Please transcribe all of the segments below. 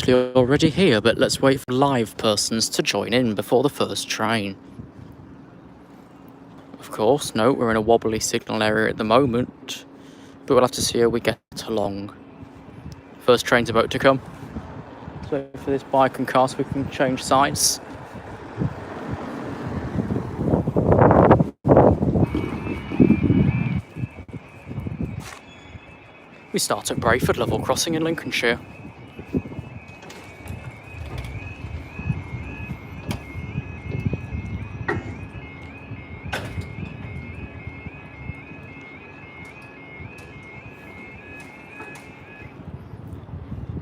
hopefully already here, but let's wait for live persons to join in before the first train. Of course, no, we're in a wobbly signal area at the moment, but we'll have to see how we get along. First train's about to come. Let's wait for this bike and car so we can change sides. We start at Brayford level crossing in Lincolnshire.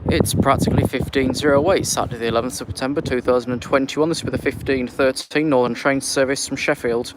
It's practically 15:08, Saturday the 11th of September 2021. This will be the 15:13 Northern train service from Sheffield.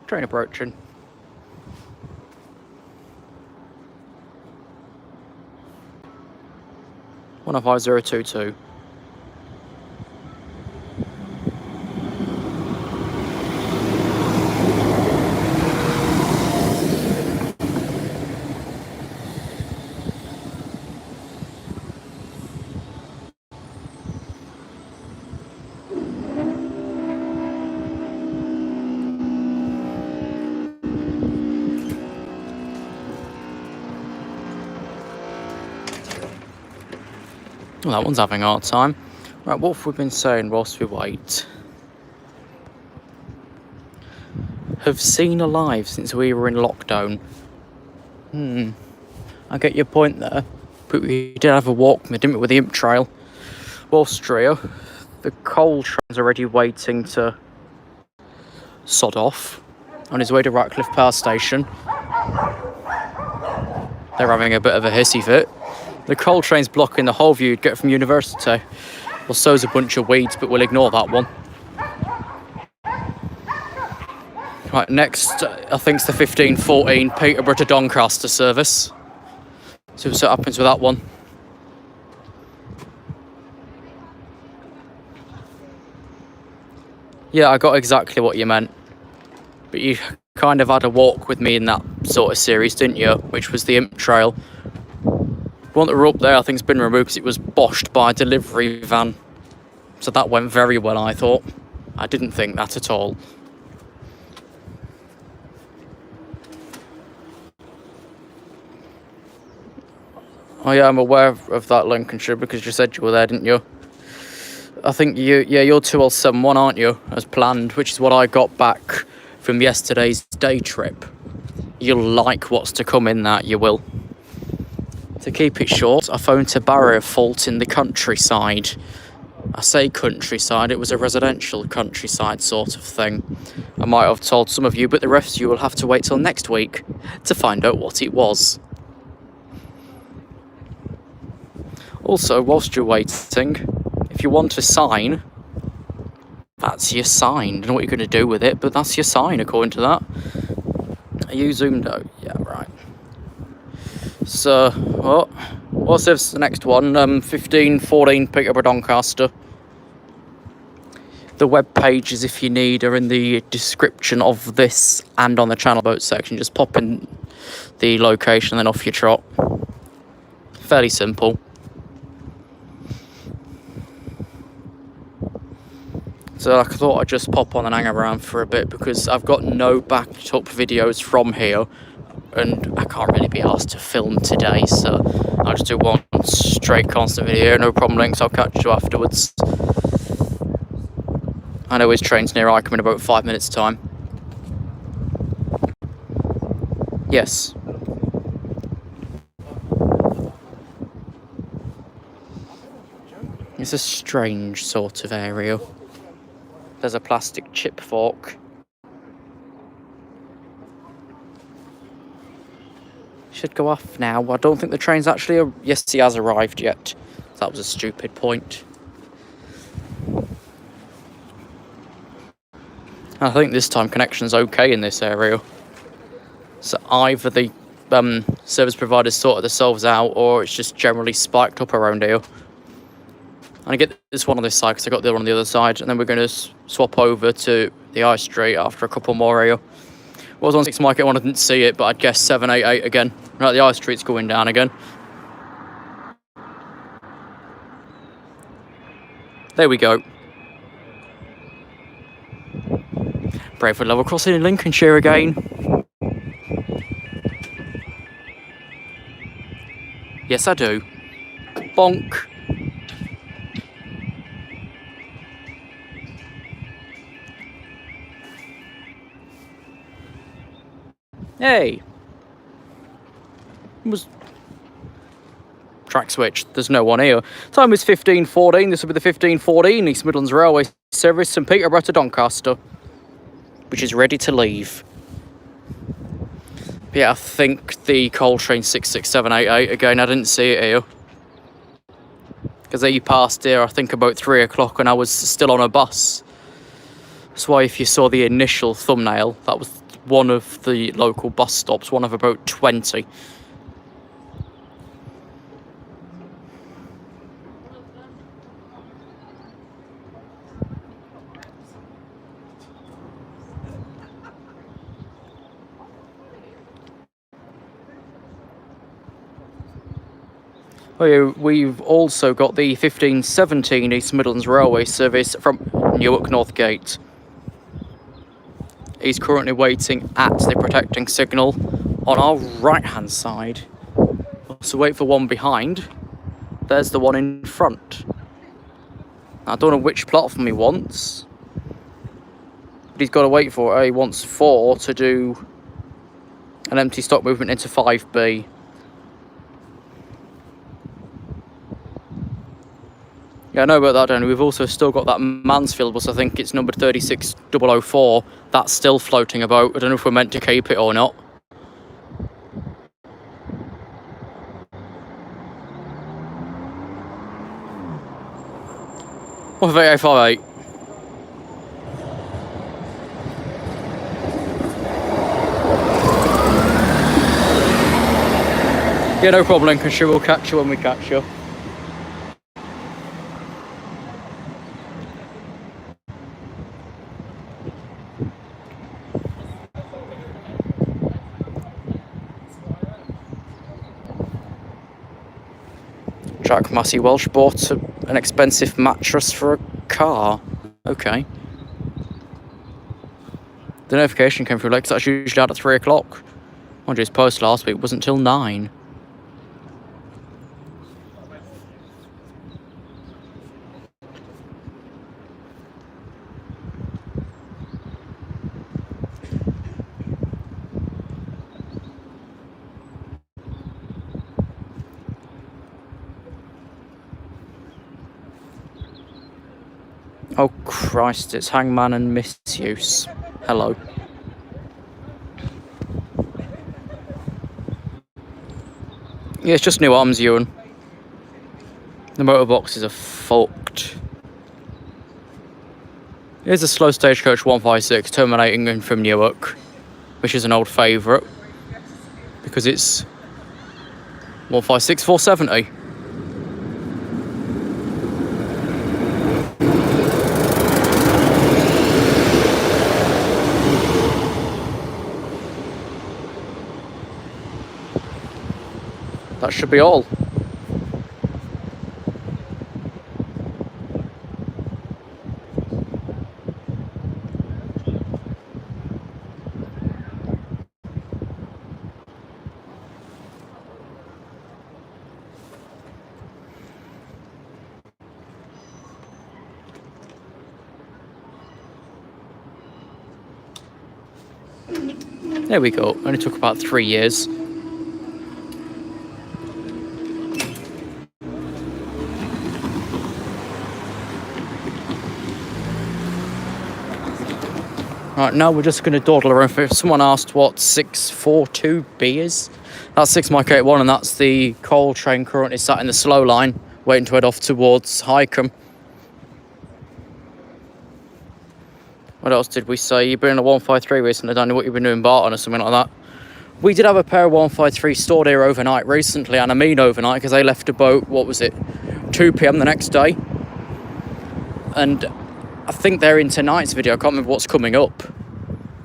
Train approaching. 105022. Well, that one's having a hard time. Right, what have we been saying whilst we wait? Have seen alive since we were in lockdown. I get your point there. But we did have a walk, didn't we, with the imp trail. Whilst here, the coal train's already waiting to sod off on his way to Ratcliffe Power Station. They're having a bit of a hissy fit. The coal train's blocking the whole view you'd get from university. Well, so's a bunch of weeds, but we'll ignore that one. Right, next, I think it's the 1514 Peterborough to Doncaster service. So we'll see what happens with that one. Yeah, I got exactly what you meant. But you kind of had a walk with me in that sort of series, didn't you? Which was the imp trail. The one that were up there, I think, has been removed because it was boshed by a delivery van. So that went very well, I thought. I didn't think that at all. Oh yeah, I'm aware of that, Lincolnshire, because you said you were there, didn't you? I think you're 2L71, aren't you, as planned, which is what I got back from yesterday's day trip. You'll like what's to come in that, you will. To keep it short, I found a barrier fault in the countryside. I say countryside, it was a residential countryside sort of thing. I might have told some of you, but the rest of you will have to wait till next week to find out what it was. Also, whilst you're waiting, if you want to sign That's your sign. I don't know what you're going to do with it, but that's your sign according to that. Are you zoomed out? Yeah, right. So, what's this next one? 1514 Peterborough Doncaster. The web pages, if you need, are in the description of this and on the channel boat section. Just pop in the location and then off your trot. Fairly simple. So I thought I'd just pop on and hang around for a bit because I've got no backed up videos from here and I can't really be asked to film today, so I'll just do one straight constant video, no problem links, I'll catch you afterwards. I know his train's near Icombe in about 5 minutes time. Yes. It's a strange sort of area. There's a plastic chip fork. Should go off now. I don't think the train's actually... Yes, he has arrived yet. That was a stupid point. I think this time connection's okay in this area. So either the service providers sorted themselves out or it's just generally spiked up around here. And I get this one on this side because I got the other on the other side, and then we're going to swap over to the high street after a couple more here. Was on 6 market one, I didn't see it, but I'd guess 788 again. Right, the high street's going down again. There we go. Brayford level crossing in Lincolnshire again. Yes, I do. Bonk. Hey. Was track switch. There's no one here. Time is 15:14. This will be the 15:14 East Midlands Railway service St Peterborough to Doncaster, which is ready to leave. Yeah, I think the coal train 66788 again. I didn't see it here because he passed here. I think about 3 o'clock, and I was still on a bus. That's why if you saw the initial thumbnail, that was one of the local bus stops, one of about 20. Oh yeah, we've also got the 1517 East Midlands Railway service from Newark Northgate. He's currently waiting at the protecting signal on our right hand side. So wait for one behind. There's the one in front. I don't know which platform he wants, but he's got to wait for it. He wants 4 to do an empty stock movement into 5B. Yeah, I know about that, Danny. We've also still got that Mansfield bus. I think it's numbered 36004. That's still floating about. I don't know if we're meant to keep it or not. What have 8858? Yeah, no problem, Lincolnshire. We'll catch you when we catch you. Jack Massey Welsh bought an expensive mattress for a car. Okay. The notification came through late because that's usually out at 3 o'clock. Mind you, his post last week wasn't till 9. Oh Christ, it's Hangman and Misuse. Hello. Yeah, it's just new arms, Ewan. The motor boxes are fucked. Here's a slow stagecoach 156 terminating in from Newark, which is an old favourite because it's 156 470. That should be all. There we go. Only took about 3 years. Right, now we're just going to dawdle around. If someone asked what 642B is, that's 6 Mike 81, and that's the coal train currently sat in the slow line, waiting to head off towards Highcombe. What else did we say? You've been in a 153 recently, don't know what you've been doing, Barton or something like that. We did have a pair of 153 stored here overnight recently, and I mean overnight, because they left a boat, what was it, 2 p.m. the next day. And I think they're in tonight's video. I can't remember what's coming up,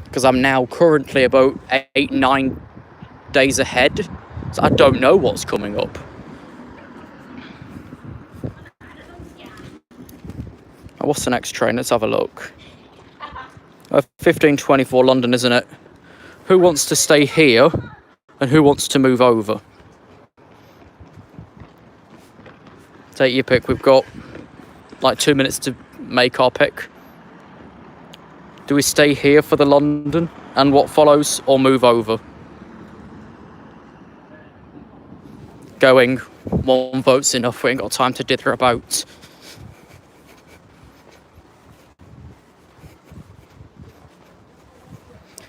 because I'm now currently about 8-9 days ahead, so I don't know what's coming up. What's the next train? Let's have a look. 1524 London, isn't it? Who wants to stay here and who wants to move over? Take your pick. We've got like 2 minutes to make our pick. Do we stay here for the London and what follows, or move over? Going. One vote's enough. We ain't got time to dither about.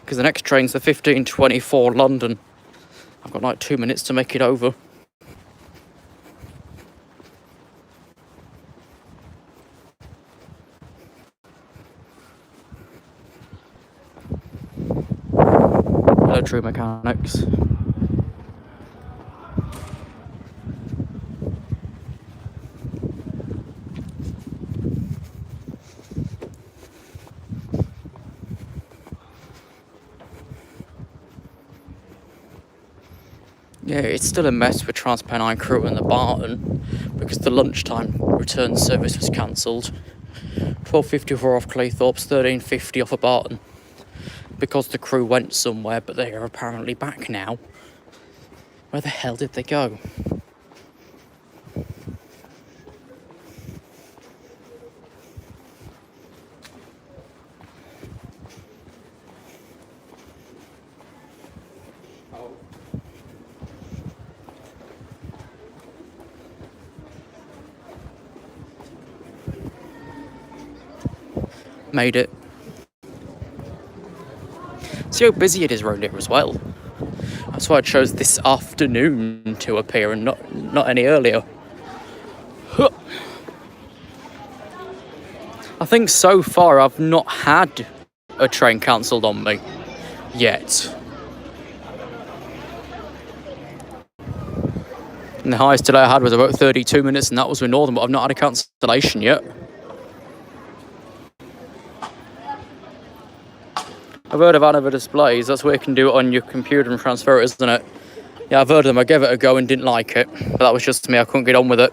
Because the next train's the 1524 London. I've got like 2 minutes to make it over. Hello, True Mechanics. Yeah, it's still a mess with Transpennine Crew and the Barton because the lunchtime return service was cancelled. 12.54 off Claythorpe's, 13.50 off a Barton because the crew went somewhere, but they are apparently back now. Where the hell did they go? Made it. See how busy it is around here as well. That's why I chose this afternoon to appear and not any earlier. I think so far I've not had a train cancelled on me yet. And the highest today I had was about 32 minutes, and that was with Northern, but I've not had a cancellation yet. I've heard of Anova displays. That's where you can do it on your computer and transfer it, isn't it? Yeah, I've heard of them. I gave it a go and didn't like it. But that was just me. I couldn't get on with it.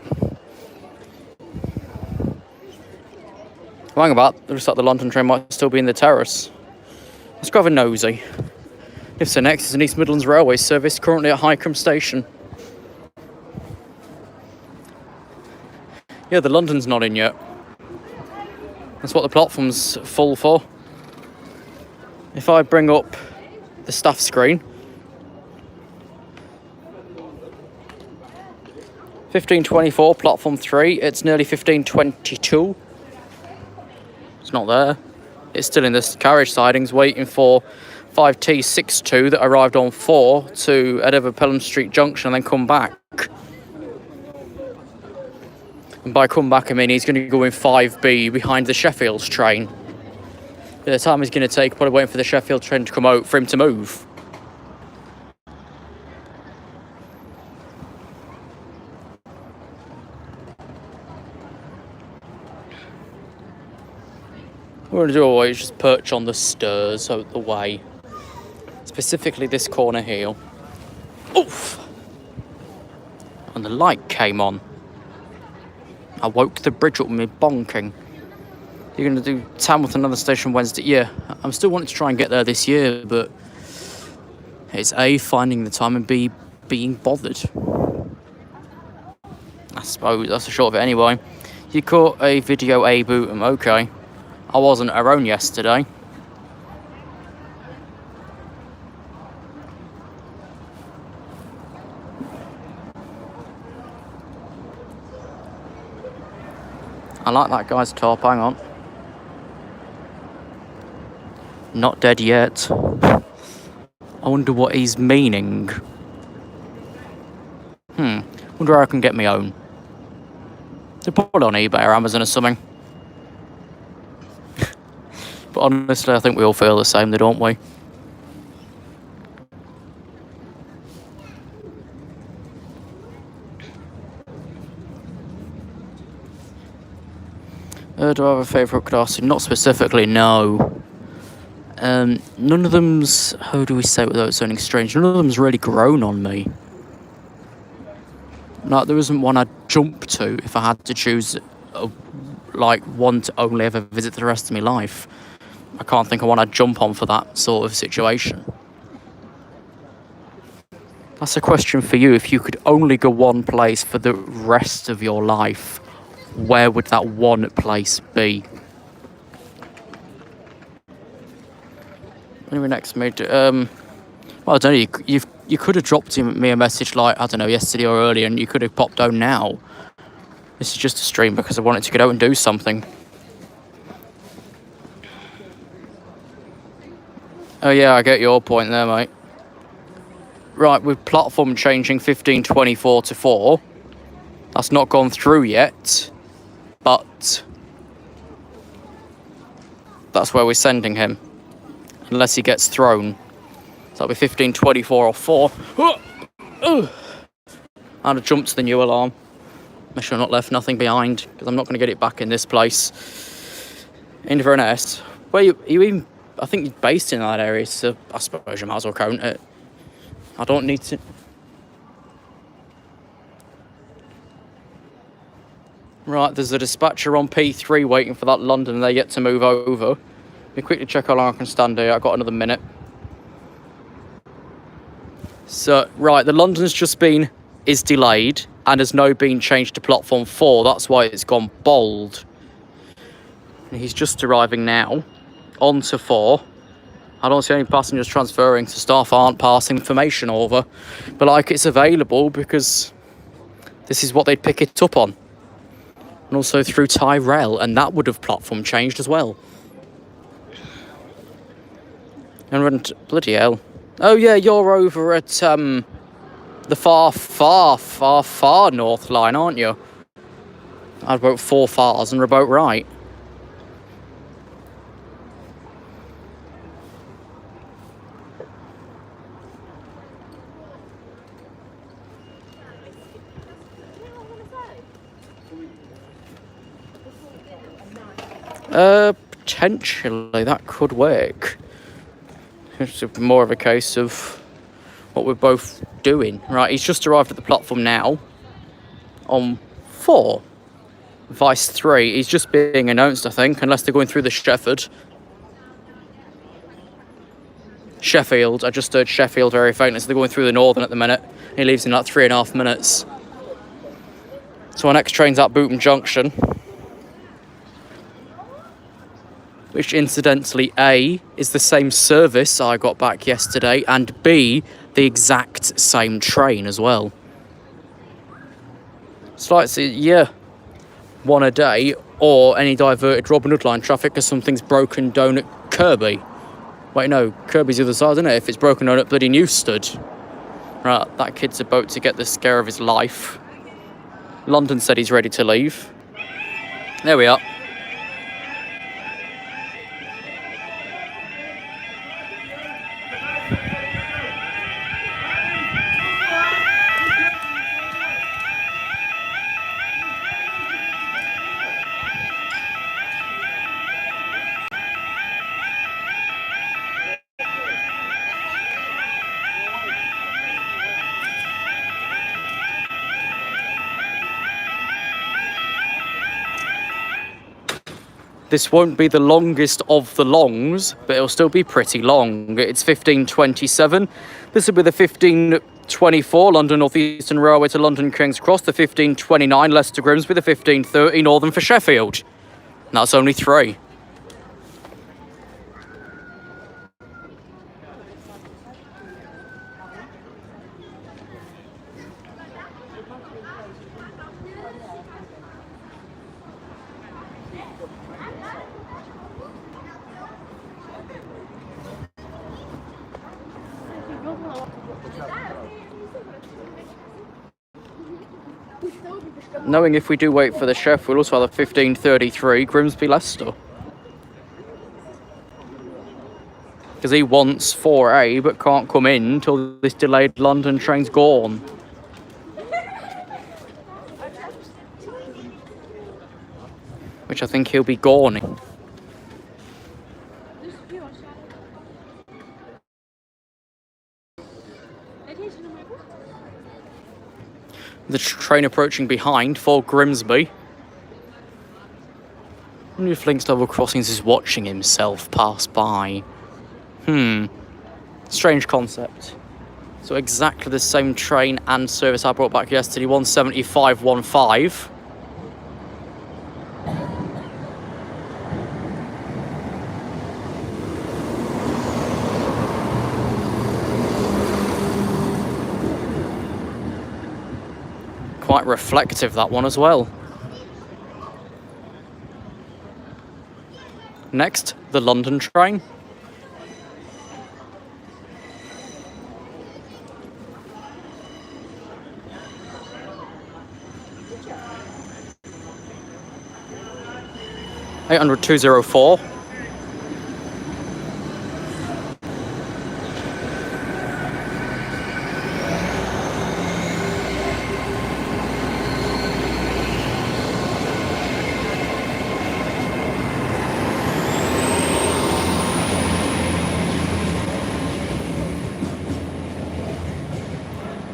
Hang about. It looks like the London train might still be in the terrace. Let's go have a nosy. If so, next is an East Midlands Railway service currently at Highcombe Station. Yeah, the London's not in yet. That's what the platform's full for. If I bring up the staff screen, 1524 platform 3, it's nearly 1522. It's not there. It's still in the carriage sidings waiting for 5T62 that arrived on 4 to head over Pelham Street Junction and then come back. And by come back I mean he's going to go in 5B behind the Sheffield's train. The time he's going to take, probably waiting for the Sheffield train to come out for him to move. What we're going to do always is just perch on the stairs out the way. Specifically this corner here. Oof! And the light came on. I woke the bridge up with me bonking. You're going to do Tamworth another station Wednesday? Yeah, I'm still wanting to try and get there this year, but it's A, finding the time, and B, being bothered. I suppose that's the short of it anyway. You caught a video A Bootham, okay. I wasn't around yesterday. I like that guy's top, hang on. Not dead yet. I wonder what he's meaning. Wonder where I can get my own. They put it on eBay or Amazon or something. But honestly, I think we all feel the same, don't we? Do I have a favourite class? Not specifically, no. None of them's, how do we say it without sounding strange, none of them's really grown on me. Like, there isn't one I'd jump to if I had to choose, like, one to only ever visit the rest of my life. I can't think of one I'd jump on for that sort of situation. That's a question for you. If you could only go one place for the rest of your life, where would that one place be? Anyway, next mate. Well, I don't know. You could have dropped me a message like, I don't know, yesterday or earlier, and you could have popped down now. This is just a stream because I wanted to get out and do something. Oh yeah, I get your point there, mate. Right, with platform changing 1524 to 4, that's not gone through yet, but that's where we're sending him, unless he gets thrown. So that'll be 1524 or 4. I'd have jumped to the new alarm. Make sure I've not left nothing behind, because I'm not going to get it back in this place. Inverness. Where you even, I think you're based in that area, so I suppose you might as well count it. I don't need to. Right, there's a dispatcher on P3 waiting for that London, and they yet to move over. Let me quickly check how long I can stand here. I've got another minute. So, right, the London's just is delayed and has now been changed to platform 4. That's why it's gone bold. And he's just arriving now. On to 4. I don't see any passengers transferring, so staff aren't passing information over. But, like, it's available because this is what they'd pick it up on. And also through Tyrell, and that would have platform changed as well. And bloody hell. Oh yeah, you're over at the far north line, aren't you? I'd about 4 fars and we're about right. Potentially that could work. It's more of a case of what we're both doing. Right, he's just arrived at the platform now on 4. Vice 3. He's just being announced, I think, unless they're going through the Sheffield. I just heard Sheffield very faintly, so they're going through the Northern at the minute. He leaves in like 3.5 minutes. So our next train's at Bootham Junction. Which incidentally, A, is the same service I got back yesterday, and B, the exact same train as well. It's like, yeah, one a day, or any diverted Robin Hood line traffic because something's broken down at Kirby. Wait, no, Kirby's the other side, isn't it? If it's broken down at bloody Newstead. Right, that kid's about to get the scare of his life. London said he's ready to leave. There we are. This won't be the longest of the longs, but it'll still be pretty long. It's 15:27. This will be the 15:24 London North Eastern Railway to London King's Cross, the 15:29 Leicester Grimsby, the 15:30 Northern for Sheffield. And that's only 3. Knowing if we do wait for the chef, we'll also have a 15:33 Grimsby Leicester. Because he wants 4A but can't come in until this delayed London train's gone. Which I think he'll be gawning. The train approaching behind for Grimsby. I wonder if Links Double Crossings is watching himself pass by. Strange concept. So exactly the same train and service I brought back yesterday, 17515. Quite reflective, that one as well. Next, the London train. (800-204).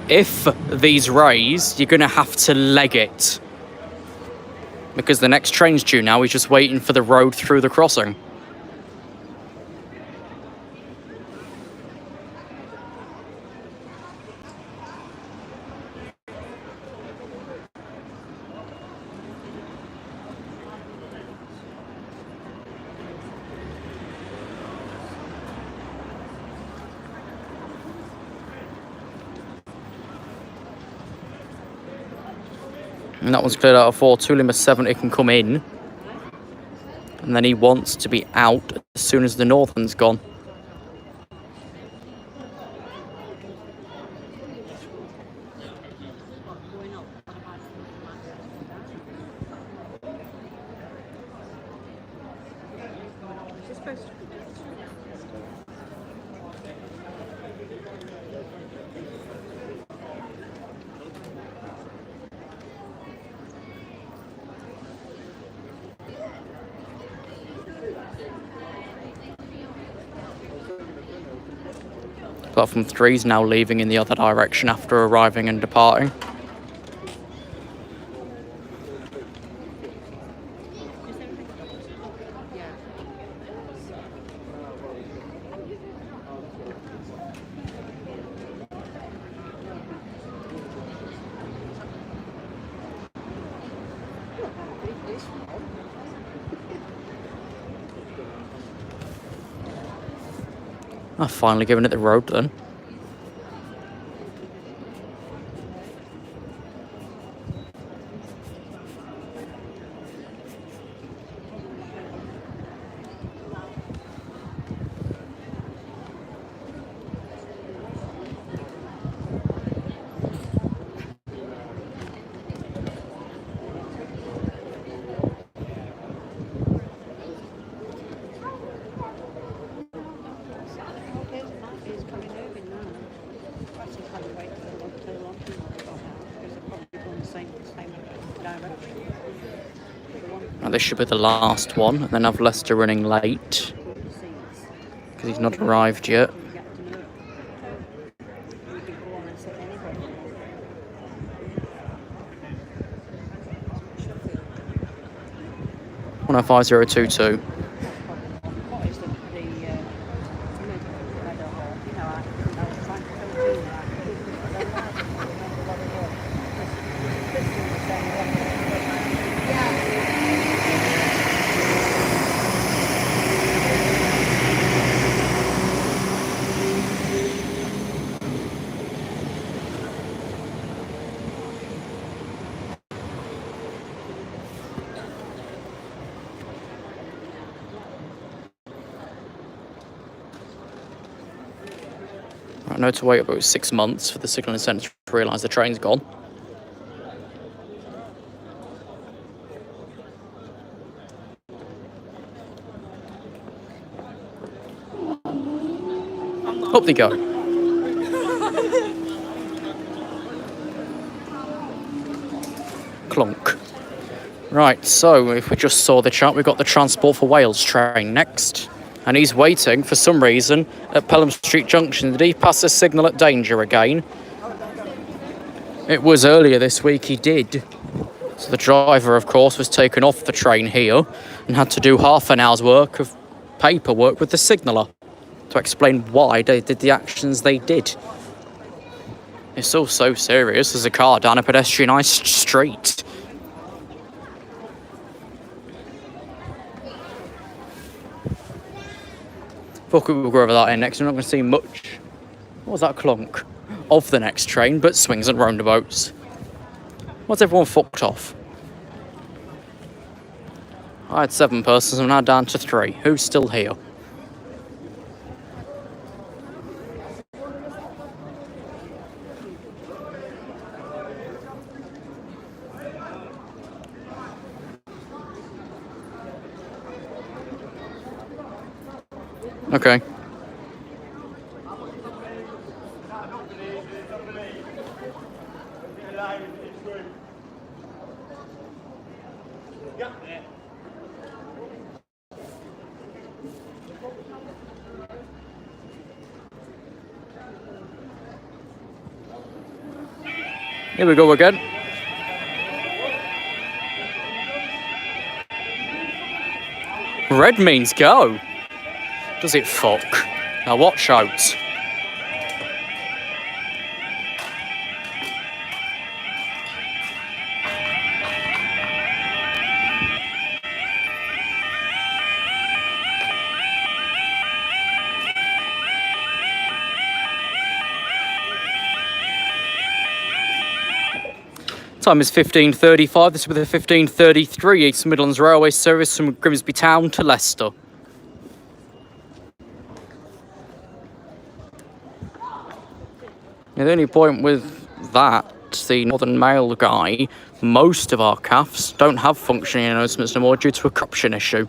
If these raise, you're going to have to leg it. Because the next train's due now, he's just waiting for the road through the crossing. And that one's cleared out of 4. 2 limit 70 can come in. And then he wants to be out as soon as the Northern's gone. Platform 3's now leaving in the other direction after arriving and departing. I've finally given it the road then. This should be the last one, and then have Leicester running late because he's not arrived yet. 105022. I know to wait about 6 months for the signalling centre to realise the train's gone. Up they go. Clunk. Right, so if we just saw the chart, we've got the Transport for Wales train next. And he's waiting for some reason at Pelham Street Junction. Did he pass the signal at danger again? It was earlier this week he did. So the driver, of course, was taken off the train here and had to do half an hour's work of paperwork with the signaller to explain why they did the actions they did. It's all so serious. There's a car down a pedestrianised street. Fuck it, we'll go over that in next. We're not going to see much. What was that clunk? Of the next train, but swings and roundabouts. What's everyone fucked off? I had 7 persons, I'm now down to 3. Who's still here? Okay. Here we go again. Red means go. Does it fuck? Now watch out. Time is 15:35. This will be the 15:33 East Midlands Railway service from Grimsby Town to Leicester. Now, the only point with that, the Northern Mail guy, most of our CAFs don't have functioning announcements no more due to a corruption issue.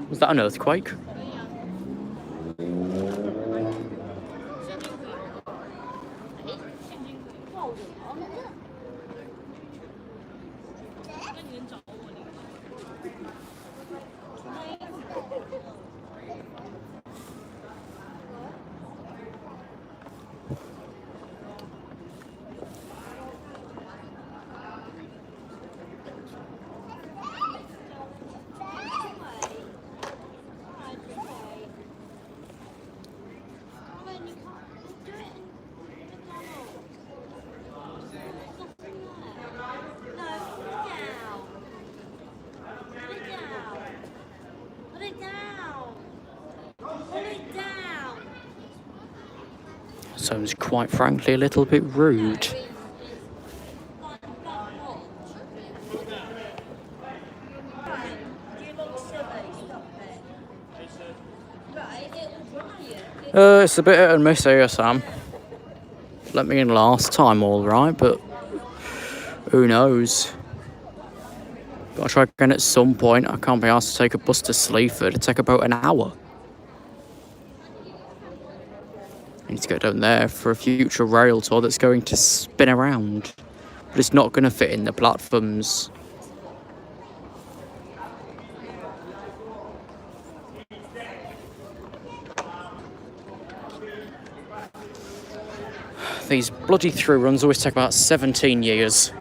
Was that an earthquake? Sounds quite frankly a little bit rude. It's a bit hit and miss here, Sam. Let me in last time, all right, but who knows? Gotta try again at some point. I can't be asked to take a bus to Sleaford. It'd take about an hour. I need to go down there for a future rail tour that's going to spin around. But it's not going to fit in the platforms. These bloody through runs always take about 17 years.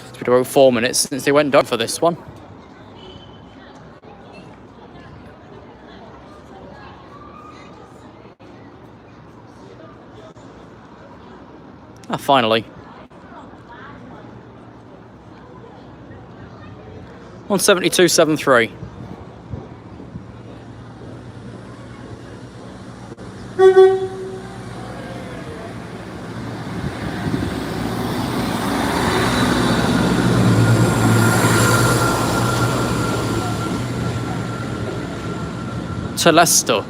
It's been about 4 minutes since they went down for this one. Ah, finally. 172.73. To Leicester.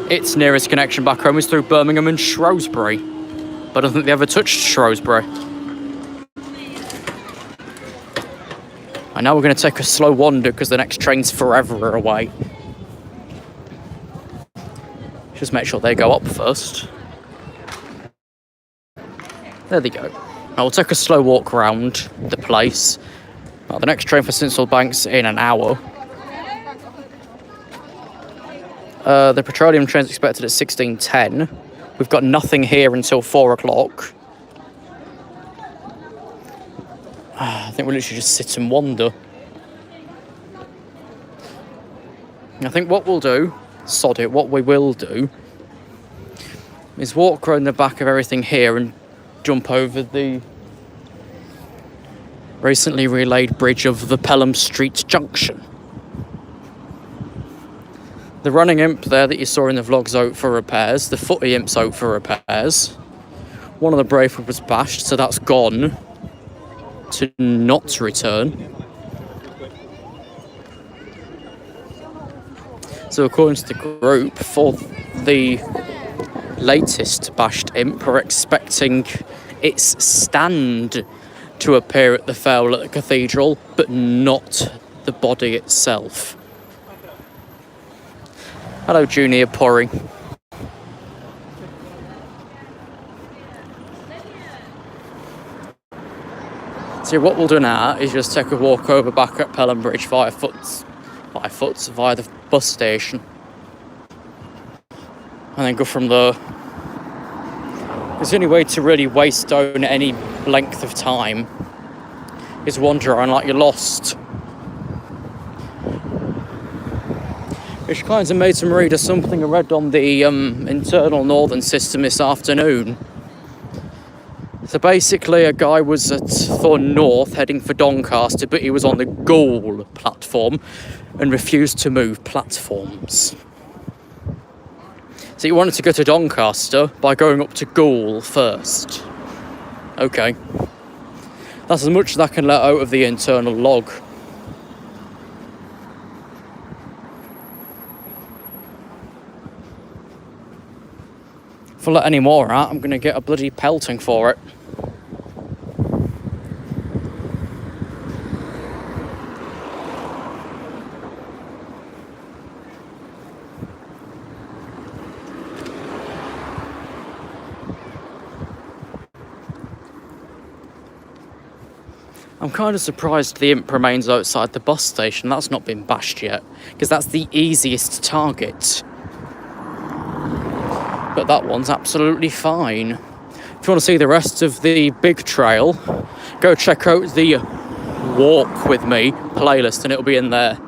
Its nearest connection back home is through Birmingham and Shrewsbury, but I don't think they ever touched Shrewsbury. And now we're going to take a slow wander because the next train's forever away. Just make sure they go up first. There they go. Now we'll take a slow walk around the place. Well, the next train for Sincil Bank's in an hour. The petroleum train's expected at 16:10. We've got nothing here until 4 o'clock. I think we'll literally just sit and wander. I think what we'll do, sod it, what we will do is walk around the back of everything here and jump over the recently relayed bridge of the Pelham Street Junction. The running imp there that you saw in the vlog's out for repairs. The footy imp's out for repairs. One of the Brayford was bashed, so that's gone to not return. So according to the group, for the latest bashed imp, we're expecting its stand to appear at the Fowle at the Cathedral, but not the body itself. Hello, Junior Porry. So what we'll do now is just take a walk over back at Pelham Bridge via the bus station. And then go from there. Because the only way to really waste down any length of time is wander around like you're lost. Which kind of made some read of something I read on the internal northern system this afternoon. So basically a guy was at Thorn North heading for Doncaster, but he was on the Goole platform and refused to move platforms. So he wanted to go to Doncaster by going up to Goole first. Okay. That's as much as I can let out of the internal log. If I let any more out, I'm going to get a bloody pelting for it. I'm kind of surprised the imp remains outside the bus station. That's not been bashed yet, because that's the easiest target. But that one's absolutely fine. If you want to see the rest of the big trail, go check out the Walk With Me playlist and it'll be in there.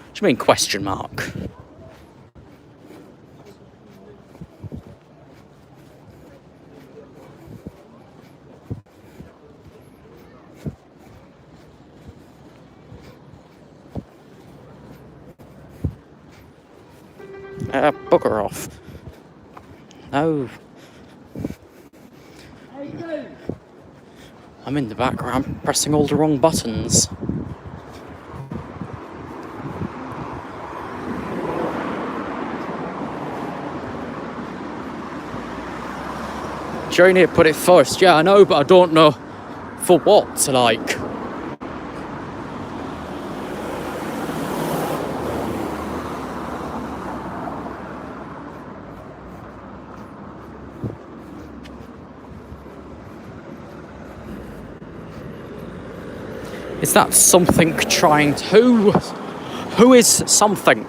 What do you mean question mark? Bugger off. No. I'm in the background pressing all the wrong buttons. Journey put it first. Yeah, I know, but I don't know for what, like. Is that something trying to... Who is something?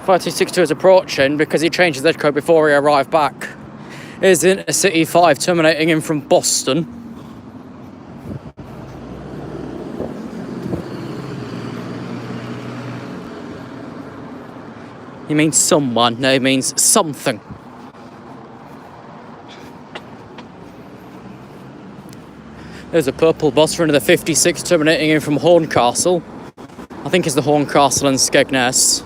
.526 is approaching because he changed his edge code before he arrived back. Here's Intercity 5 terminating in from Boston. He means someone, no, he means something. There's a purple bus running the 56 terminating in from Horncastle. I think it's the Horncastle and Skegness.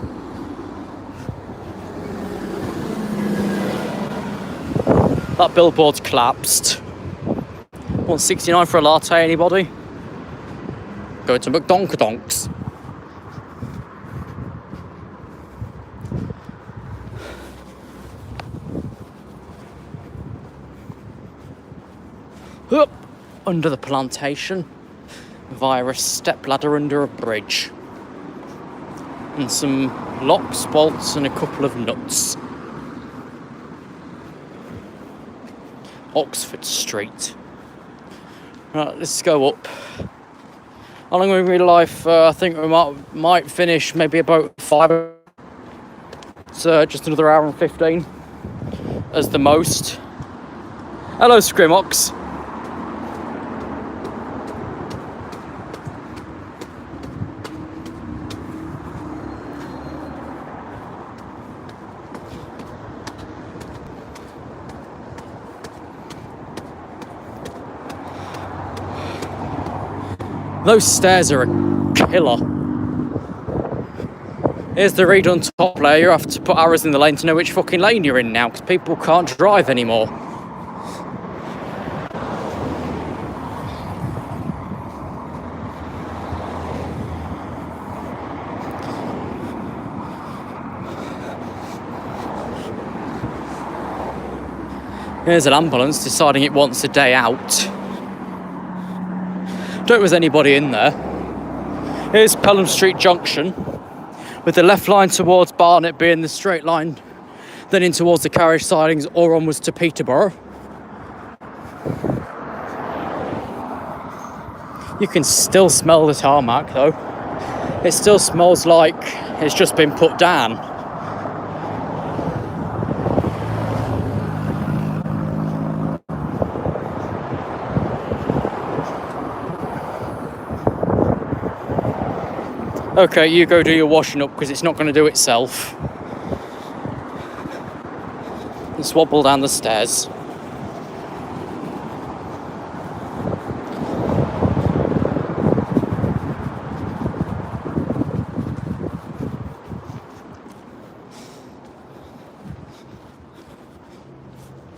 That billboard's collapsed. 169 for a latte, anybody? Go to McDonald's. Up under the plantation via a step ladder under a bridge. And some locks, bolts, and a couple of nuts. Oxford Street. Right, let's go up. How long will we be live? I think we might finish maybe about 5. So just another hour and 15 as the most. Hello, Scrimmox. Those stairs are a killer. Here's the read on top layer. You have to put arrows in the lane to know which fucking lane you're in now, because people can't drive anymore. Here's an ambulance deciding it wants a day out. Don't know if there's anybody in there. Here's Pelham Street Junction, with the left line towards Barnet being the straight line, then in towards the carriage sidings or onwards to Peterborough. You can still smell the tarmac though. It still smells like it's just been put down. Okay, you go do your washing up because it's not going to do itself. Let's wobble down the stairs.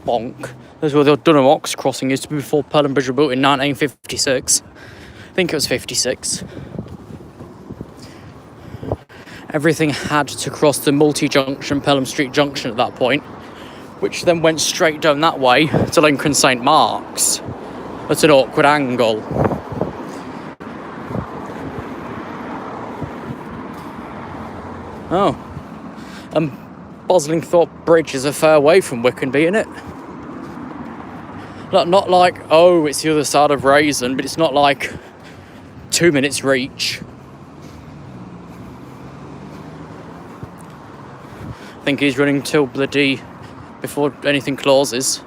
Bonk. That's where the Dunham Ox crossing used to be before Pelham Bridge was built in 1956. I think it was 56. Everything had to cross the multi-junction Pelham Street Junction at that point, which then went straight down that way to Lincoln St Mark's at an awkward angle. Oh, and Boslingthorpe Bridge is a fair way from Wickenby, isn't it? Not like, oh, it's the other side of Raisin, but it's not like 2 minutes reach. I think he's running till bloody before anything closes.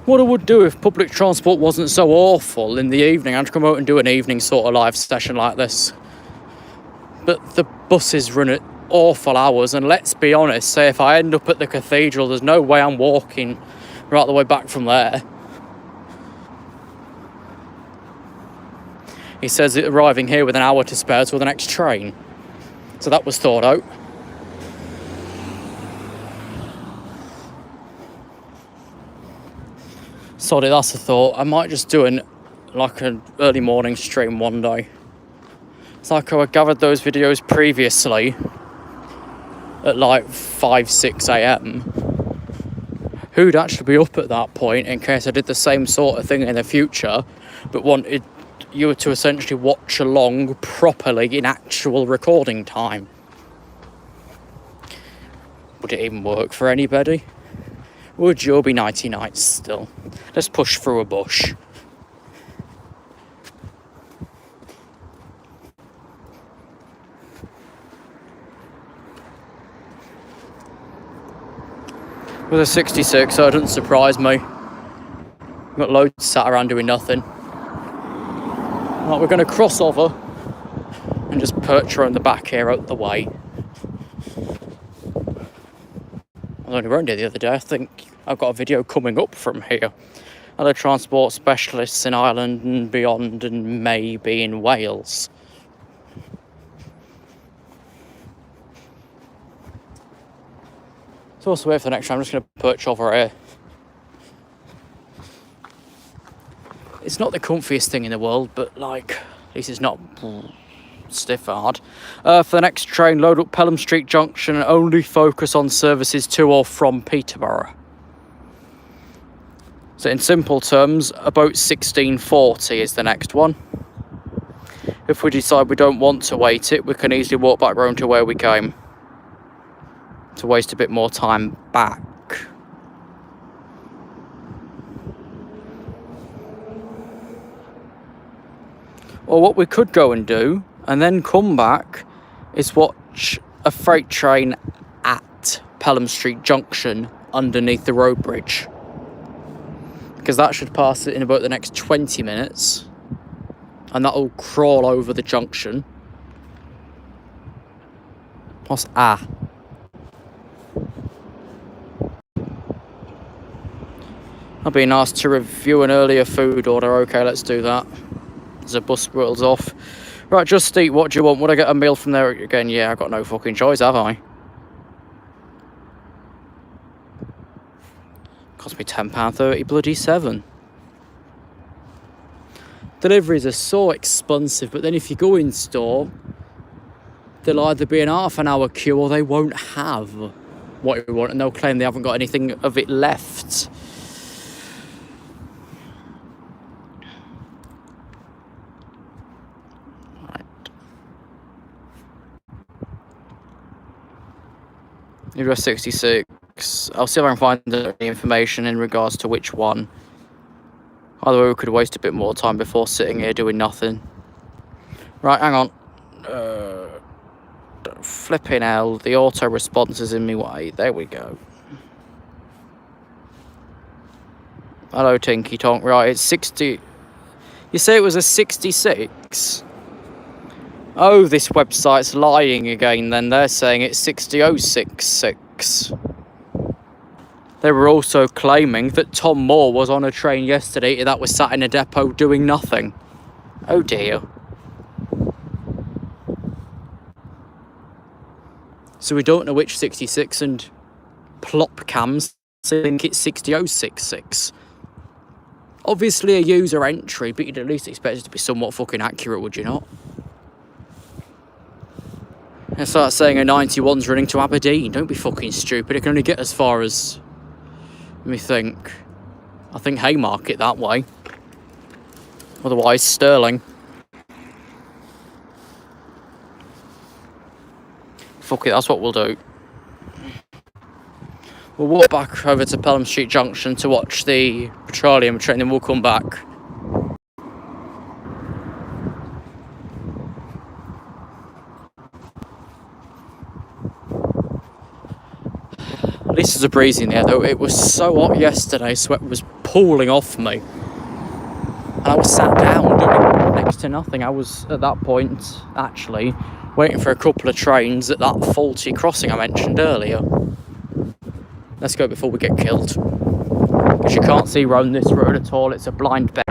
What I would do if public transport wasn't so awful in the evening, I'd come out and do an evening sort of live session like this. But the buses run at awful hours, and let's be honest, say if I end up at the cathedral, there's no way I'm walking right the way back from there. He says it arriving here with an hour to spare till the next train. So that was thought out. Sorry, that's a thought. I might just do an early morning stream one day. It's like how I gathered those videos previously at like 5-6 a.m. Who'd actually be up at that point in case I did the same sort of thing in the future, but wanted you to essentially watch along properly in actual recording time? Would it even work for anybody? Would you be nighty nights still? Let's push through a bush. With a 66, so it doesn't surprise me. Got loads sat around doing nothing. Right, we're going to cross over and just perch around the back here out the way. I was only around here the other day. I think I've got a video coming up from here. Other transport specialists in Ireland and beyond, and maybe in Wales. So also wait for the next time. I'm just going to perch over here. It's not the comfiest thing in the world, but like, at least it's not stiff hard. For the next train, load up Pelham Street Junction and only focus on services to or from Peterborough. So in simple terms, about 16:40 is the next one. If we decide we don't want to wait it, we can easily walk back round to where we came, to waste a bit more time back. Or what we could go and do, and then come back, is watch a freight train at Pelham Street Junction underneath the road bridge. Because that should pass it in about the next 20 minutes. And that'll crawl over the junction. What's That'd be nice to review an earlier food order. Okay, let's do that. As a bus whirls off. Right, Just Eat, what do you want? Would I get a meal from there again? Yeah, I've got no fucking choice, have I? Cost me £10.30, bloody 7. Deliveries are so expensive, but then if you go in store, there'll either be an half an hour queue or they won't have what you want, and they'll claim they haven't got anything of it left. You've got 66. I'll see if I can find the information in regards to which one. Either way, we could waste a bit more time before sitting here doing nothing. Right, hang on. Flipping hell, the auto response is in my way. There we go. Hello, Tinky Tonk. Right, it's 60. You say it was a 66? Oh, this website's lying again then. They're saying it's 60066. They were also claiming that Tom Moore was on a train yesterday that was sat in a depot doing nothing. Oh dear. So we don't know which 66, and Plopcams think it's 60066. Obviously a user entry, but you'd at least expect it to be somewhat fucking accurate, would you not? And start saying a 91's running to Aberdeen. Don't be fucking stupid. It can only get as far as, let me think. I think Haymarket that way. Otherwise, Stirling. Fuck it, that's what we'll do. We'll walk back over to Pelham Street Junction to watch the petroleum train, then we'll come back. At least there's a breeze in there though. It was so hot yesterday, sweat was pooling off me. And I was sat down doing next to nothing. I was, at that point, actually, waiting for a couple of trains at that faulty crossing I mentioned earlier. Let's go before we get killed. Because you can't see round this road at all, it's a blind bend.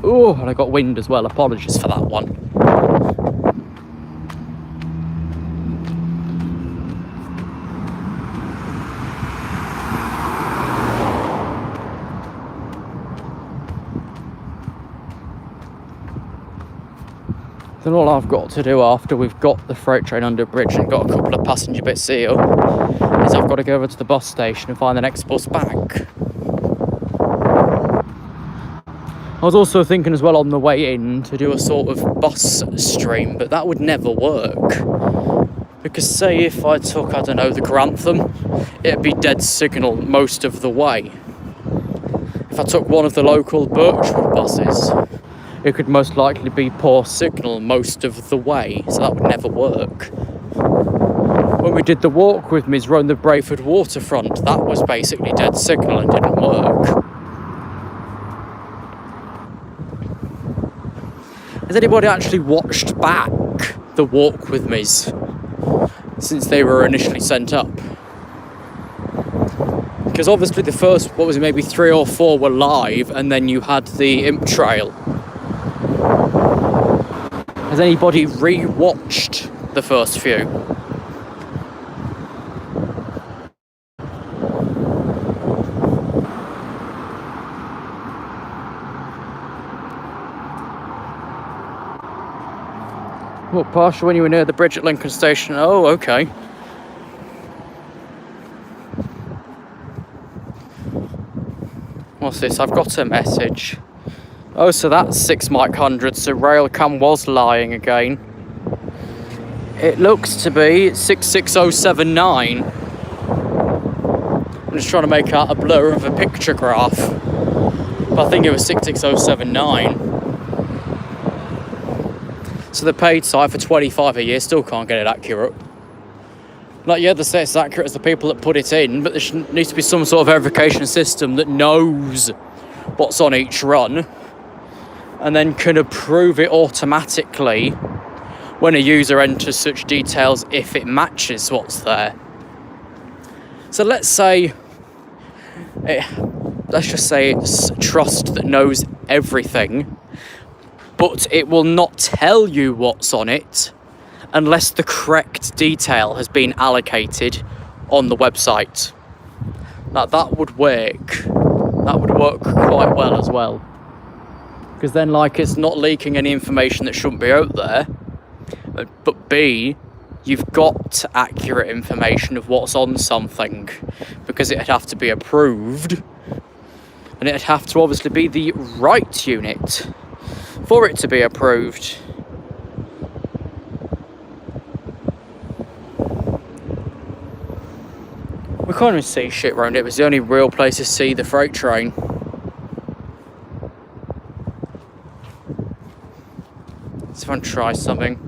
Oh, and I got wind as well, apologies for that one. Then all I've got to do after we've got the freight train under bridge and got a couple of passenger bits here is I've got to go over to the bus station and find the next bus back. I was also thinking as well on the way in to do a sort of bus stream, but that would never work. Because say if I took, I don't know, the Grantham, it'd be dead signal most of the way. If I took one of the local Birchwood buses, it could most likely be poor signal most of the way, so that would never work. When we did the walk with Ms. around the Brayford waterfront, that was basically dead signal and didn't work. Has anybody actually watched back the walk with Ms. since they were initially sent up? Because obviously the first, what was it, maybe 3 or 4 were live, and then you had the imp trail. Has anybody re-watched the first few? Well, partial when you were near the bridge at Lincoln Station. Oh, okay. What's this? I've got a message. Oh, so that's 6 Mike 100, so RailCam was lying again. It looks to be 66079. I'm just trying to make out a blur of a picture graph. But I think it was 66079. So the paid site for 25 a year still can't get it accurate. Like, yeah, they say it's accurate as the people that put it in, but there needs to be some sort of verification system that knows what's on each run and then can approve it automatically when a user enters such details if it matches what's there. So let's say, let's just say it's trust that knows everything, but it will not tell you what's on it unless the correct detail has been allocated on the website. Now that would work. That would work quite well as well. Because then, like, it's not leaking any information that shouldn't be out there. But B, you've got accurate information of what's on something. Because it'd have to be approved. And it'd have to obviously be the right unit for it to be approved. We can't even see shit around it. It was the only real place to see the freight train. Let's go and try something.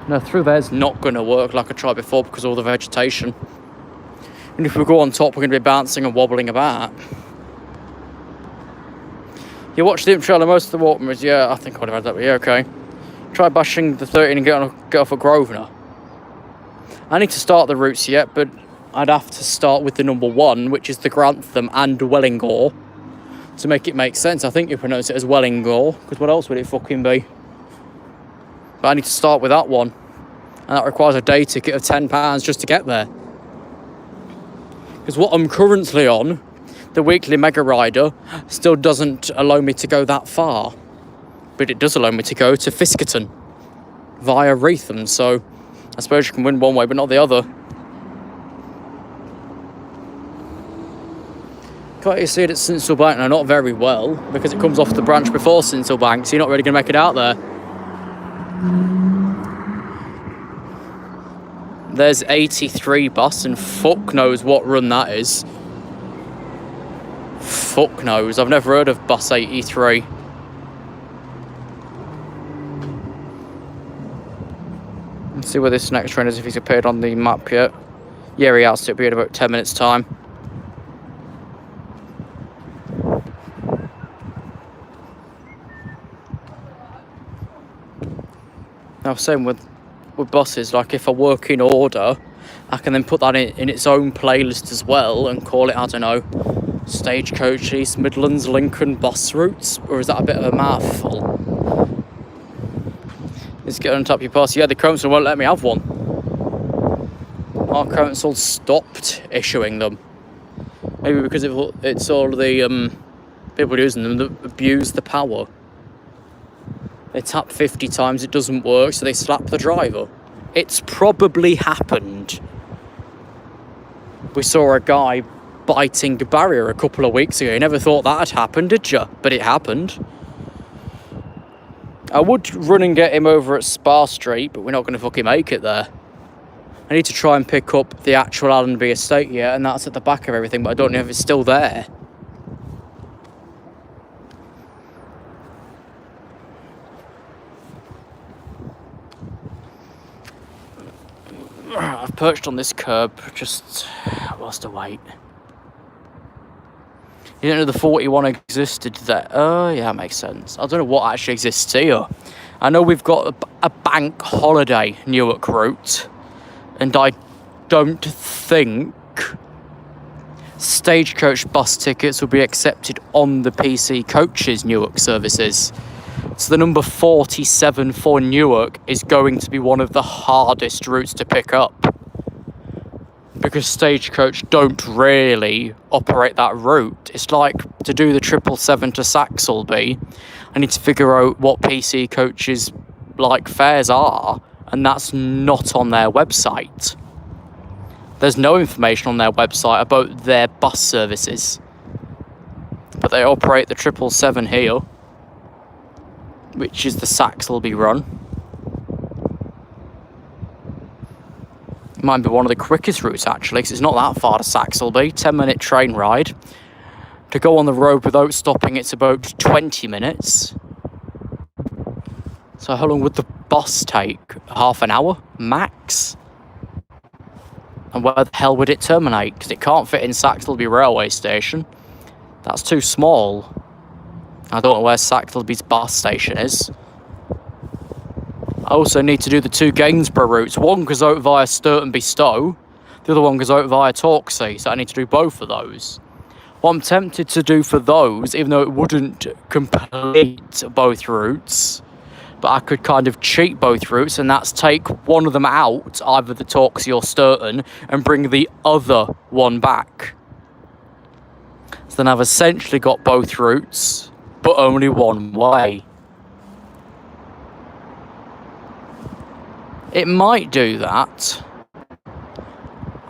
No, through there's not going to work like I tried before because of all the vegetation. And if we go on top, we're going to be bouncing and wobbling about. You watched the imp trailer most of the walk mirrors? Yeah, I think I would have had that, but yeah, okay. Try bashing the 13 and get off at Grosvenor. I need to start the routes yet, but I'd have to start with the number 1, which is the Grantham and Wellingborough, to make it make sense. I think you pronounce it as Wellingborough, because what else would it fucking be? But I need to start with that one, and that requires a day ticket of £10 just to get there. Because what I'm currently on, the weekly Mega Rider, still doesn't allow me to go that far. But it does allow me to go to Fiskerton via Wreatham, so I suppose you can win one way but not the other. Can't you see it at Sincil Bank? No, not very well, because it comes off the branch before Sincil Bank, so you're not really going to make it out there. There's 83 bus, and fuck knows what run that is. Fuck knows. I've never heard of bus 83. Let's see where this next train is, if he's appeared on the map yet. Yeah, he has. It'll be in about 10 minutes' time. Now, same with buses. Like, if I work in order, I can then put that in its own playlist as well and call it, I don't know, Stagecoach East Midlands Lincoln bus routes. Or is that a bit of a mouthful? Let's get on top of your bus. Yeah, the council won't let me have one. Our council stopped issuing them. Maybe because it's all the people using them that abuse the power. They tap 50 times, it doesn't work, so they slap the driver. It's probably happened. We saw a guy biting a barrier a couple of weeks ago. You never thought that had happened, did you? But it happened. I would run and get him over at Spa Street, but we're not going to fucking make it there. I need to try and pick up the actual Allenby estate yet, and that's at the back of everything, but I don't know if it's still there. I've perched on this curb just whilst I wait. You didn't know the 41 existed there? Oh, yeah, that makes sense. I don't know what actually exists here. I know we've got a bank holiday Newark route, and I don't think Stagecoach bus tickets will be accepted on the PC Coaches Newark services. So the number 47 for Newark is going to be one of the hardest routes to pick up, because Stagecoach don't really operate that route. It's like to do the 777 to Saxelby, I need to figure out what PC Coaches like fares are, and that's not on their website. There's no information on their website about their bus services, but they operate the 777 here, which is the Saxelby run. It might be one of the quickest routes actually, because it's not that far to Saxelby. 10-minute train ride. To go on the road without stopping, it's about 20 minutes. So how long would the bus take? Half an hour max? And where the hell would it terminate? Because it can't fit in Saxelby railway station. That's too small. I don't know where Saxelby's bus station is. I also need to do the two Gainsborough routes. One goes out via Sturtonby Stowe. The other one goes out via Torksey. So I need to do both of those. What I'm tempted to do for those, even though it wouldn't complete both routes, but I could kind of cheat both routes, and that's take one of them out, either the Torksey or Sturton, and bring the other one back. So then I've essentially got both routes, but only one way. It might do that.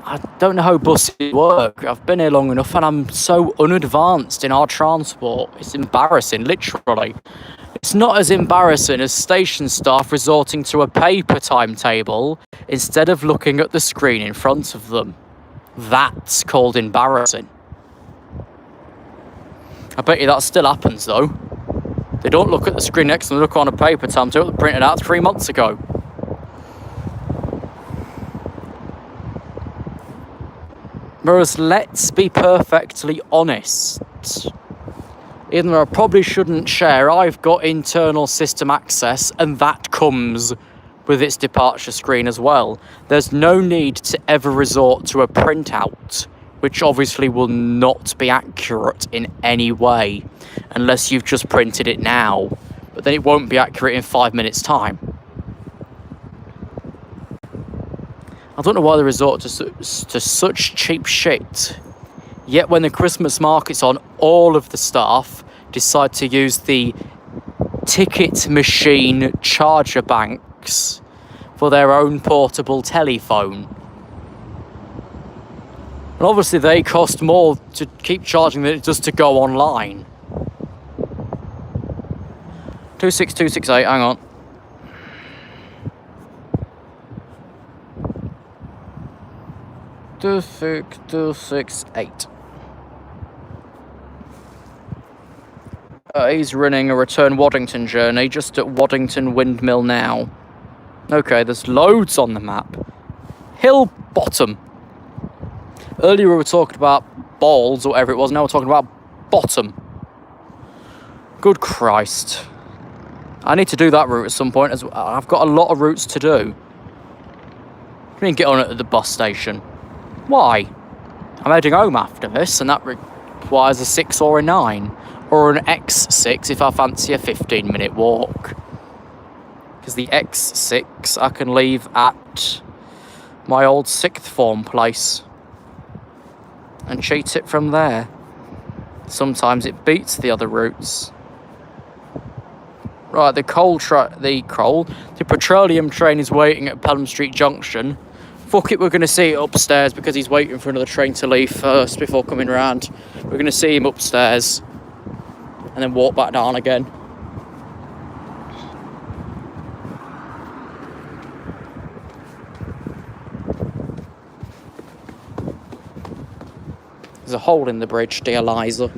I don't know how buses work. I've been here long enough and I'm so unadvanced in our transport. It's embarrassing, literally. It's not as embarrassing as station staff resorting to a paper timetable instead of looking at the screen in front of them. That's called embarrassing. I bet you that still happens though. They don't look at the screen next to them, they look on a paper timetable that printed out 3 months ago. Whereas, let's be perfectly honest, even though I probably shouldn't share, I've got internal system access, and that comes with its departure screen as well. There's no need to ever resort to a printout, which obviously will not be accurate in any way, unless you've just printed it now, but then it won't be accurate in 5 minutes' time. I don't know why they resort to such cheap shit. Yet when the Christmas market's on, all of the staff decide to use the ticket machine charger banks for their own portable telephone. And obviously they cost more to keep charging than it does to go online. 26268, hang on. 26268. He's running a return Waddington journey just at Waddington Windmill now. Okay, there's loads on the map. Hill Bottom. Earlier we were talking about balls or whatever it was, now we're talking about bottom. Good Christ. I need to do that route at some point as well. I've got a lot of routes to do. I mean, get on at the bus station. Why? I'm heading home after this, and that requires a 6 or a 9. Or an X6 if I fancy a 15-minute walk. Because the X6 I can leave at my old 6th form place. And cheat it from there. Sometimes it beats the other routes. Right, the petroleum train is waiting at Pelham Street Junction. Fuck it, we're going to see it upstairs because he's waiting for another train to leave first before coming round. We're going to see him upstairs and then walk back down again. There's a hole in the bridge, dear Liza.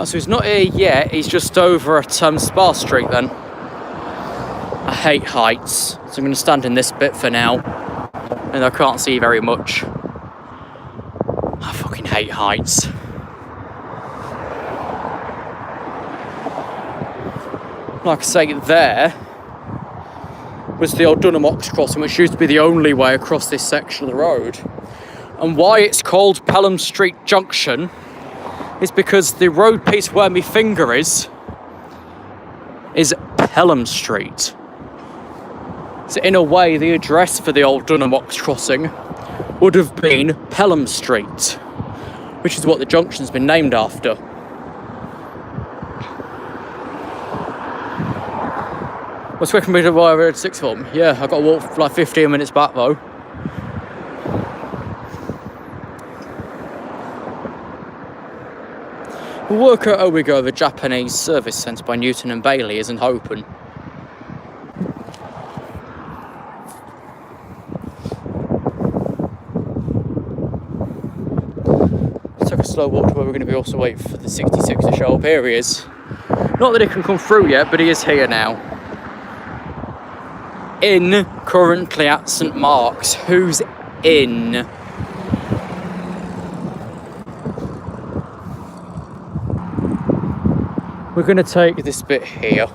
So he's not here yet, he's just over at Spa Street then. I hate heights, so I'm going to stand in this bit for now. And I can't see very much. I fucking hate heights. Like I say, there was the old Dunham-Ox crossing, which used to be the only way across this section of the road. And why it's called Pelham Street Junction is because the road piece where my finger is Pelham Street. So in a way, the address for the old Dunham-Ox crossing would have been Pelham Street, which is what the junction's been named after. What's quick for me to buy over at 6th form? Yeah, I've got to walk for like 15 minutes back though. We'll work out how we go. The Japanese service centre by Newton and Bailey isn't open. Took a slow walk to where we're going to be also waiting for the 66 to show up. Here he is. Not that he can come through yet, but he is here now. In, currently at St Mark's. Who's in? We're going to take this bit here.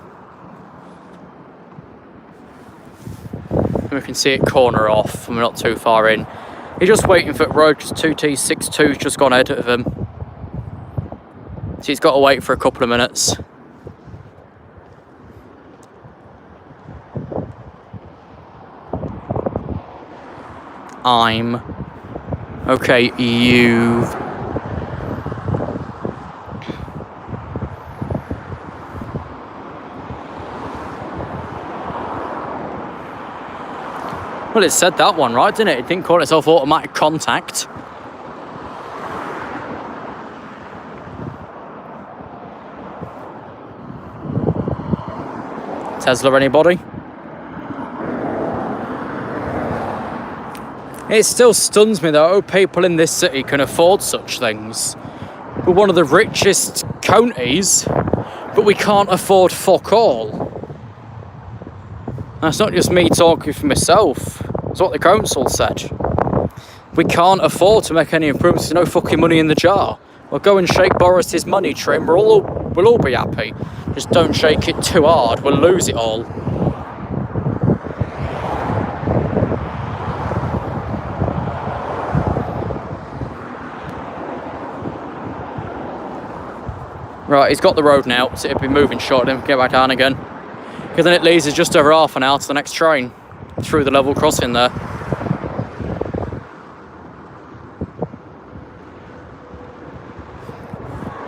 And we can see it corner off, and we're not too far in. He's just waiting for the road, just 2T62's just gone ahead of him. So he's got to wait for a couple of minutes. Okay, you've... Well, it said that one, right, didn't it? It didn't call itself automatic contact. Tesla, anybody? It still stuns me though, people in this city can afford such things. We're one of the richest counties, but we can't afford fuck all. That's not just me talking for myself. It's what the council said. We can't afford to make any improvements. There's no fucking money in the jar. Well, go and shake Boris's money train. We'll all be happy. Just don't shake it too hard. We'll lose it all. Right, he's got the road now, so it'll be moving shortly. Then get back down again. Because then it leaves us just over half an hour to the next train through the level crossing there.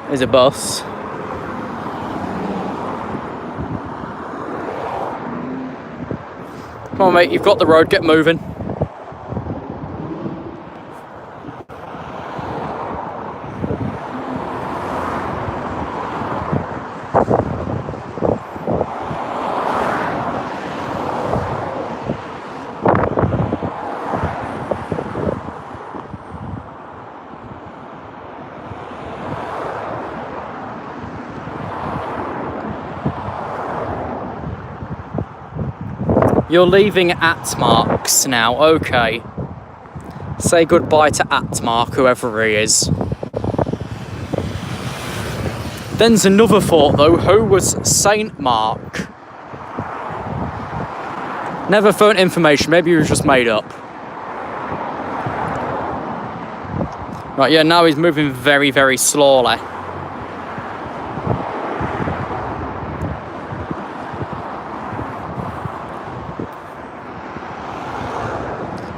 There's a bus. Come on, mate, you've got the road, get moving. You're leaving at Marks now, okay. Say goodbye to Atmark, whoever he is. Then's another thought though, who was Saint Mark? Never found information, maybe he was just made up. Right, yeah, now he's moving very, very slowly.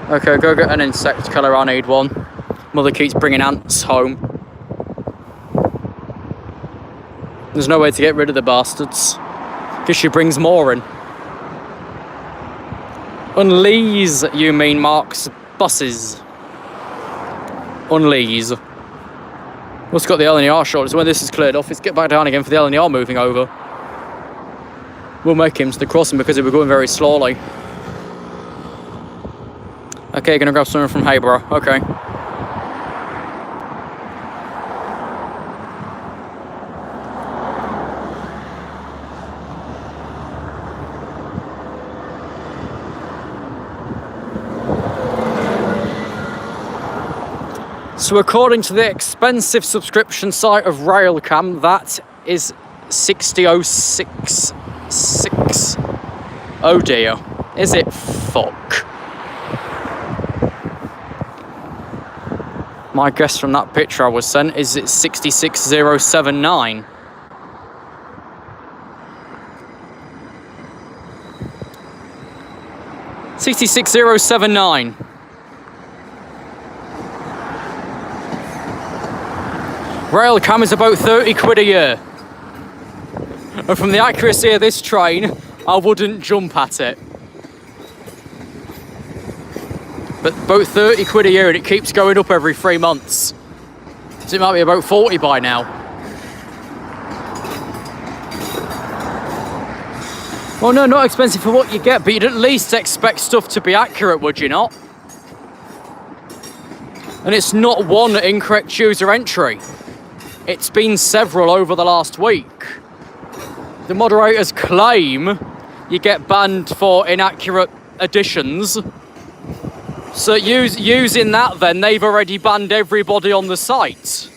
Okay, go get an insect killer, I need one. Mother keeps bringing ants home. There's no way to get rid of the bastards. Because she brings more in. Unlease, you mean, Mark's buses. Unlease. What's got the LNER short? So when this is cleared off, it's get back down again for the LNER moving over. We'll make him to the crossing because we're going very slowly. Okay, gonna grab something from Hayborough. Okay. So according to the expensive subscription site of RailCam, that is 60.66. Oh dear. Is it fuck? My guess from that picture I was sent is it's 66079. $66,079. RailCam is about 30 quid a year. And from the accuracy of this train, I wouldn't jump at it. But about 30 quid a year, and it keeps going up every 3 months. So it might be about 40 by now. Well, no, not expensive for what you get, but you'd at least expect stuff to be accurate, would you not? And it's not one incorrect user entry. It's been several over the last week. The moderators claim you get banned for inaccurate additions. So using that then, they've already banned everybody on the site.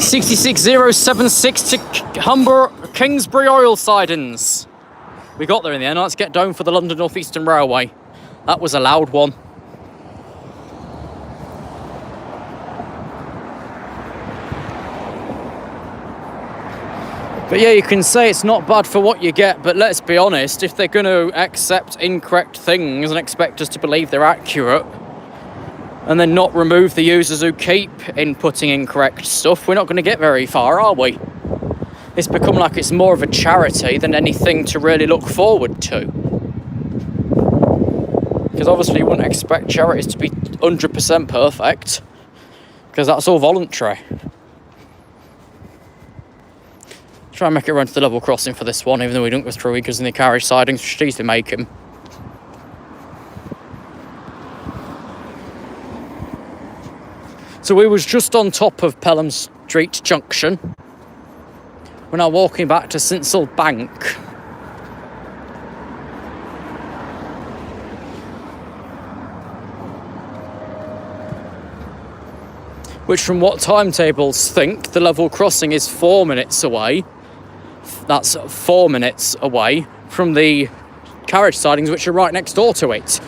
$66,076 to Humber Kingsbury Oil Sidings. We got there in the end. Let's get down for the London North Eastern Railway. That was a loud one. But yeah, you can say it's not bad for what you get, but let's be honest, if they're going to accept incorrect things and expect us to believe they're accurate, and then not remove the users who keep inputting incorrect stuff, we're not going to get very far, are we? It's become like it's more of a charity than anything to really look forward to. Because obviously you wouldn't expect charities to be 100% perfect, because that's all voluntary. Try and make it run to the level crossing for this one, even though we don't go through because in the carriage sidings, we should easily make him. So we was just on top of Pelham Street Junction. We're now walking back to Sincil Bank. Which from what timetables think, the level crossing is 4 minutes away. That's 4 minutes away from the carriage sidings, which are right next door to it.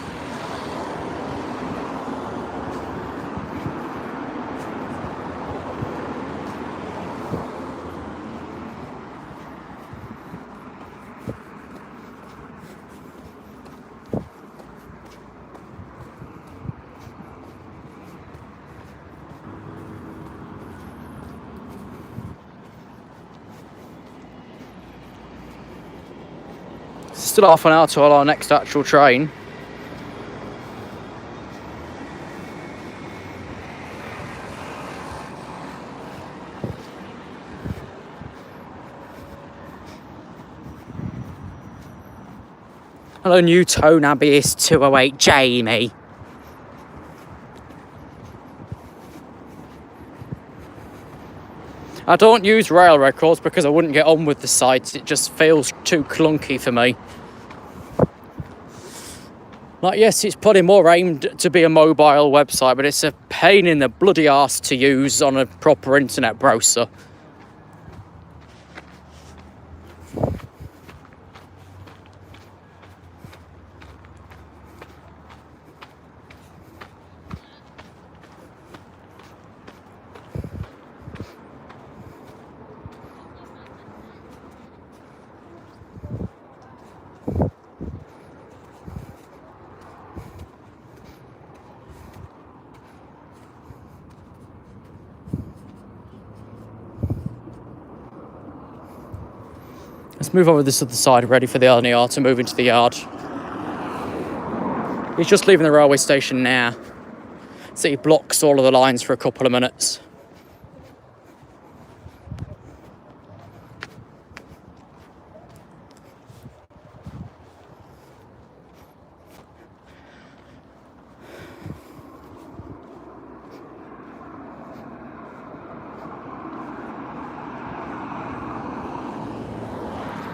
Still half an hour to our next actual train. Hello, Newton Abbey is 208 Jamie. I don't use rail records because I wouldn't get on with the sites. It just feels too clunky for me. Like, yes, it's probably more aimed to be a mobile website, but it's a pain in the bloody arse to use on a proper internet browser. Let's move over this other side, ready for the LNER to move into the yard. He's just leaving the railway station now. So he blocks all of the lines for a couple of minutes.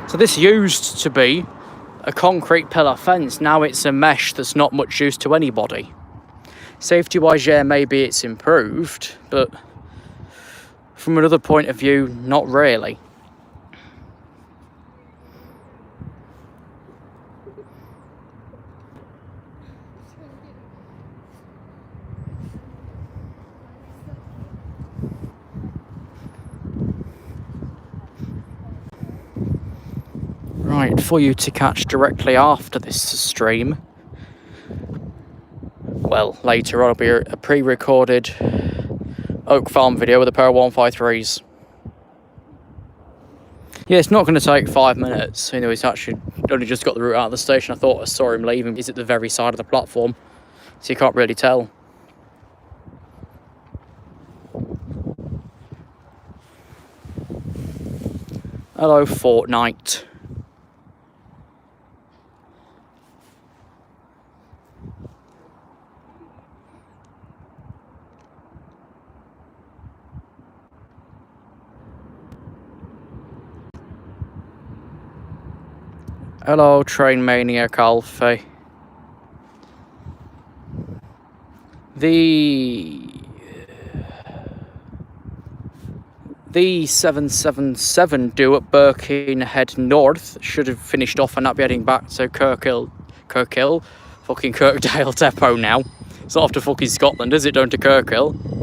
So this used to be a concrete pillar fence. Now it's a mesh that's not much use to anybody. Safety-wise, yeah, maybe it's improved, but from another point of view, not really. Right, for you to catch directly after this stream, well, later on, it'll be a pre-recorded Oak Farm video with a pair of 153s. Yeah, it's not going to take 5 minutes. You know, he's actually only just got the route out of the station. I thought I saw him leaving. He's at the very side of the platform, so you can't really tell. Hello, Fortnite. Hello, Train Maniac Alfie. The 777 due at Birkenhead North should have finished off and not be heading back to Kirkhill, fucking Kirkdale Depot now. It's not off to fucking Scotland, is it, down to Kirkhill?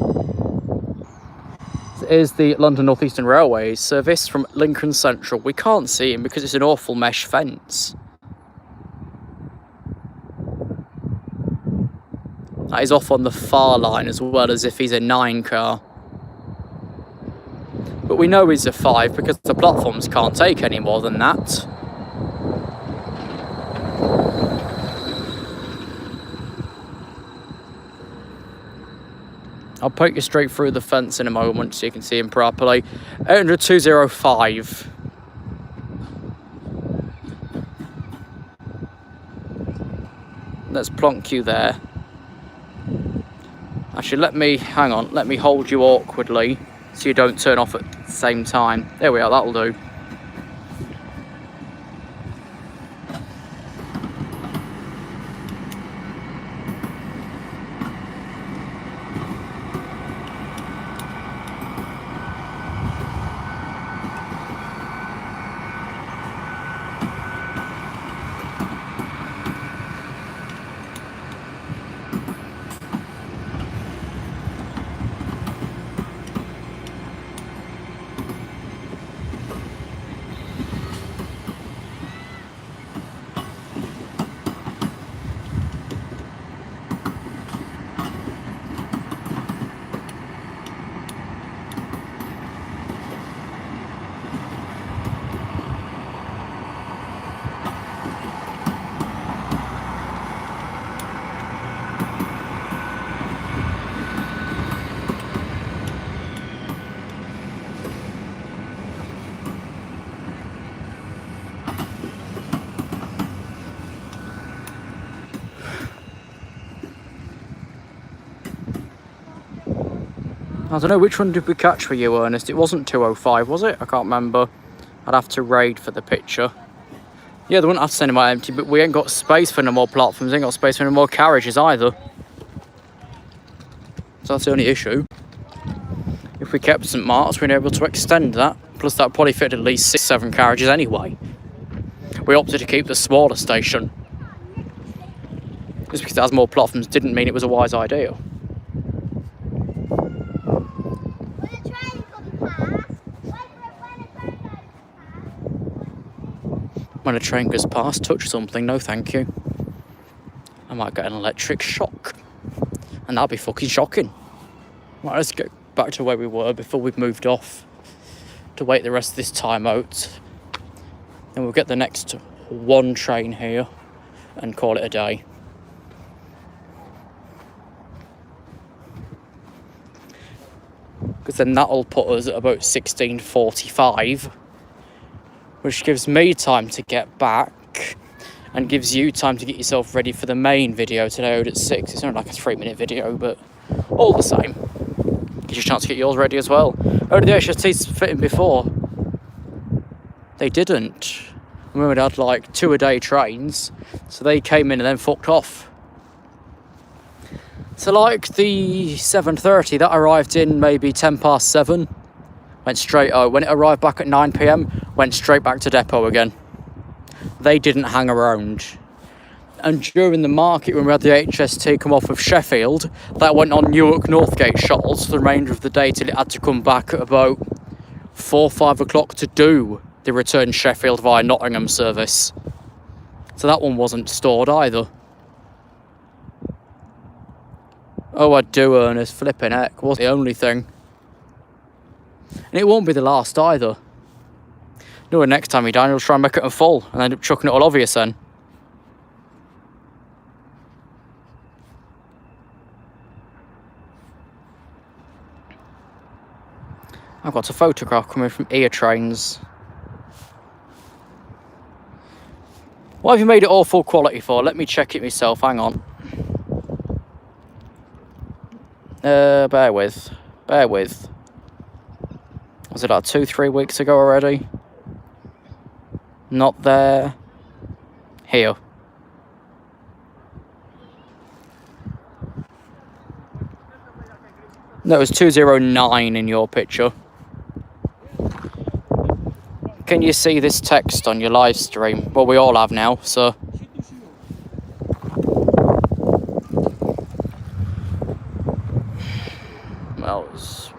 Is the London North Eastern Railway service from Lincoln Central. We can't see him because it's an awful mesh fence. That is off on the far line as well, as if he's a 9 car. But we know he's a 5 because the platforms can't take any more than that. I'll poke you straight through the fence in a moment so you can see him properly. 802.05. Let's plonk you there. Actually, hang on, let me hold you awkwardly so you don't turn off at the same time. There we are, that'll do. I don't know, which one did we catch for you, Ernest? It wasn't 205, was it? I can't remember. I'd have to raid for the picture. Yeah, they wouldn't have to send them out empty, but we ain't got space for no more platforms, ain't got space for no more carriages either. So that's the only issue. If we kept St Mark's, we'd be able to extend that. Plus that probably fit at least 6-7 carriages anyway. We opted to keep the smaller station. Just because it has more platforms didn't mean it was a wise idea. When a train goes past, touch something, no thank you. I might get an electric shock. And that'll be fucking shocking. Right, let's go back to where we were before we've moved off. To wait the rest of this time out. Then we'll get the next one train here and call it a day. Because then that'll put us at about 16:45. Which gives me time to get back and gives you time to get yourself ready for the main video today out at 6. It's only like a 3-minute video, but all the same. Gives you a chance to get yours ready as well. Oh, did the HSTs fit in before? They didn't. I remember they had like 2-a-day trains, so they came in and then fucked off. So like the 7:30, that arrived in maybe 7:10. Went straight out. When it arrived back at 9 PM, went straight back to depot again. They didn't hang around. And during the market, when we had the HST come off of Sheffield, that went on Newark Northgate shuttles for the remainder of the day till it had to come back at about 4 or 5 o'clock to do the return Sheffield via Nottingham service. So that one wasn't stored either. Oh, I do, Ernest. Flipping heck. Was the only thing. And it won't be the last either. No, next time you're down, you'll try and make it in full and end up chucking it all over you then. I've got a photograph coming from ear trains. What have you made it all full quality for? Let me check it myself, hang on. Bear with. Was it like 2-3 weeks ago already? Not there. Here. No, it was 209 in your picture. Can you see this text on your live stream? Well, we all have now, so.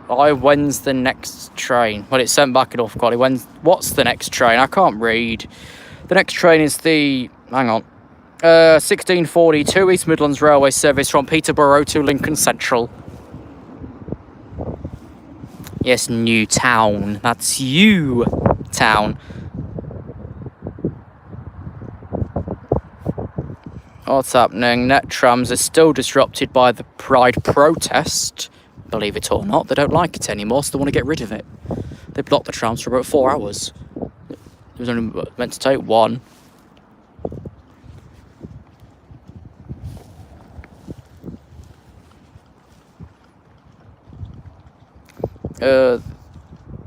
Well, when's the next train? Well, it's sent back in off quality. What's the next train? I can't read. The next train is the, hang on, 1642 East Midlands Railway service from Peterborough to Lincoln Central. Yes, New Town. That's you, town. What's happening? Net trams are still disrupted by the Pride protest. Believe it or not, they don't like it anymore, so they want to get rid of it. They blocked the trams for about 4 hours. It was only meant to take 1.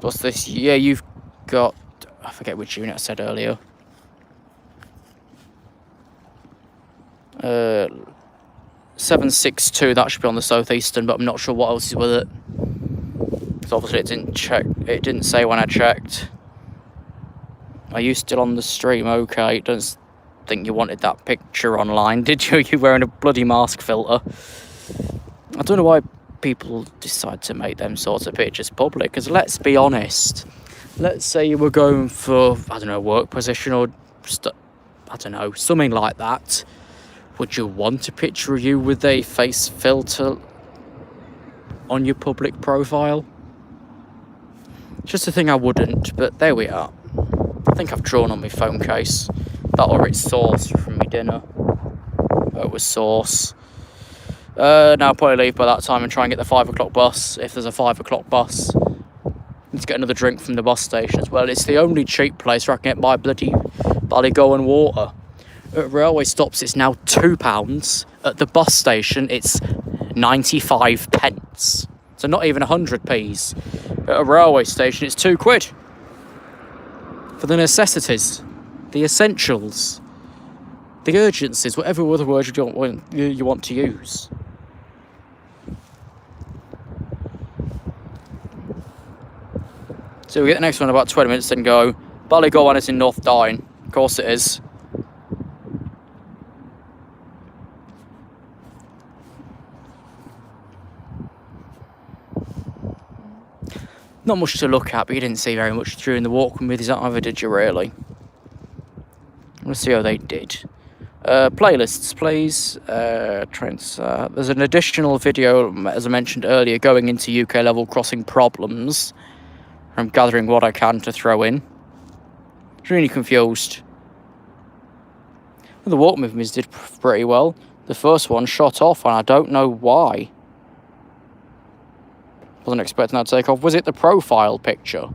What's this? Yeah, you've got, I forget which unit I said earlier. 762, that should be on the southeastern, but I'm not sure what else is with it. Because obviously it didn't say when I checked. Are you still on the stream? Okay, don't think you wanted that picture online, did you? You're wearing a bloody mask filter. I don't know why people decide to make them sorts of pictures public, because let's be honest. Let's say you were going for, I don't know, a work position or just, I don't know, something like that. Would you want a picture of you with a face filter on your public profile? Just a thing I wouldn't, but there we are. I think I've drawn on my phone case. That or it's sauce from my dinner. It was sauce. Now I'll probably leave by that time and try and get the 5 o'clock bus, if there's a 5 o'clock bus. Need to get another drink from the bus station as well. It's the only cheap place where I can get my bloody Ballygo and water. At railway stops, it's now £2. At the bus station, it's 95 pence. So not even 100p's. At a railway station, it's £2 for the necessities, the essentials, the urgencies, whatever other word you want to use. So we get the next one in about 20 minutes and go. Ballygowan is in North Dyne. Of course it is. Not much to look at, but you didn't see very much during the walk with us either, did you, really? Let's see how they did. Playlists, please. There's an additional video, as I mentioned earlier, going into UK level crossing problems. I'm gathering what I can to throw in. Really confused. The walk movements did pretty well. The first one shot off, and I don't know why. Wasn't expecting that to take off. Was it the profile picture?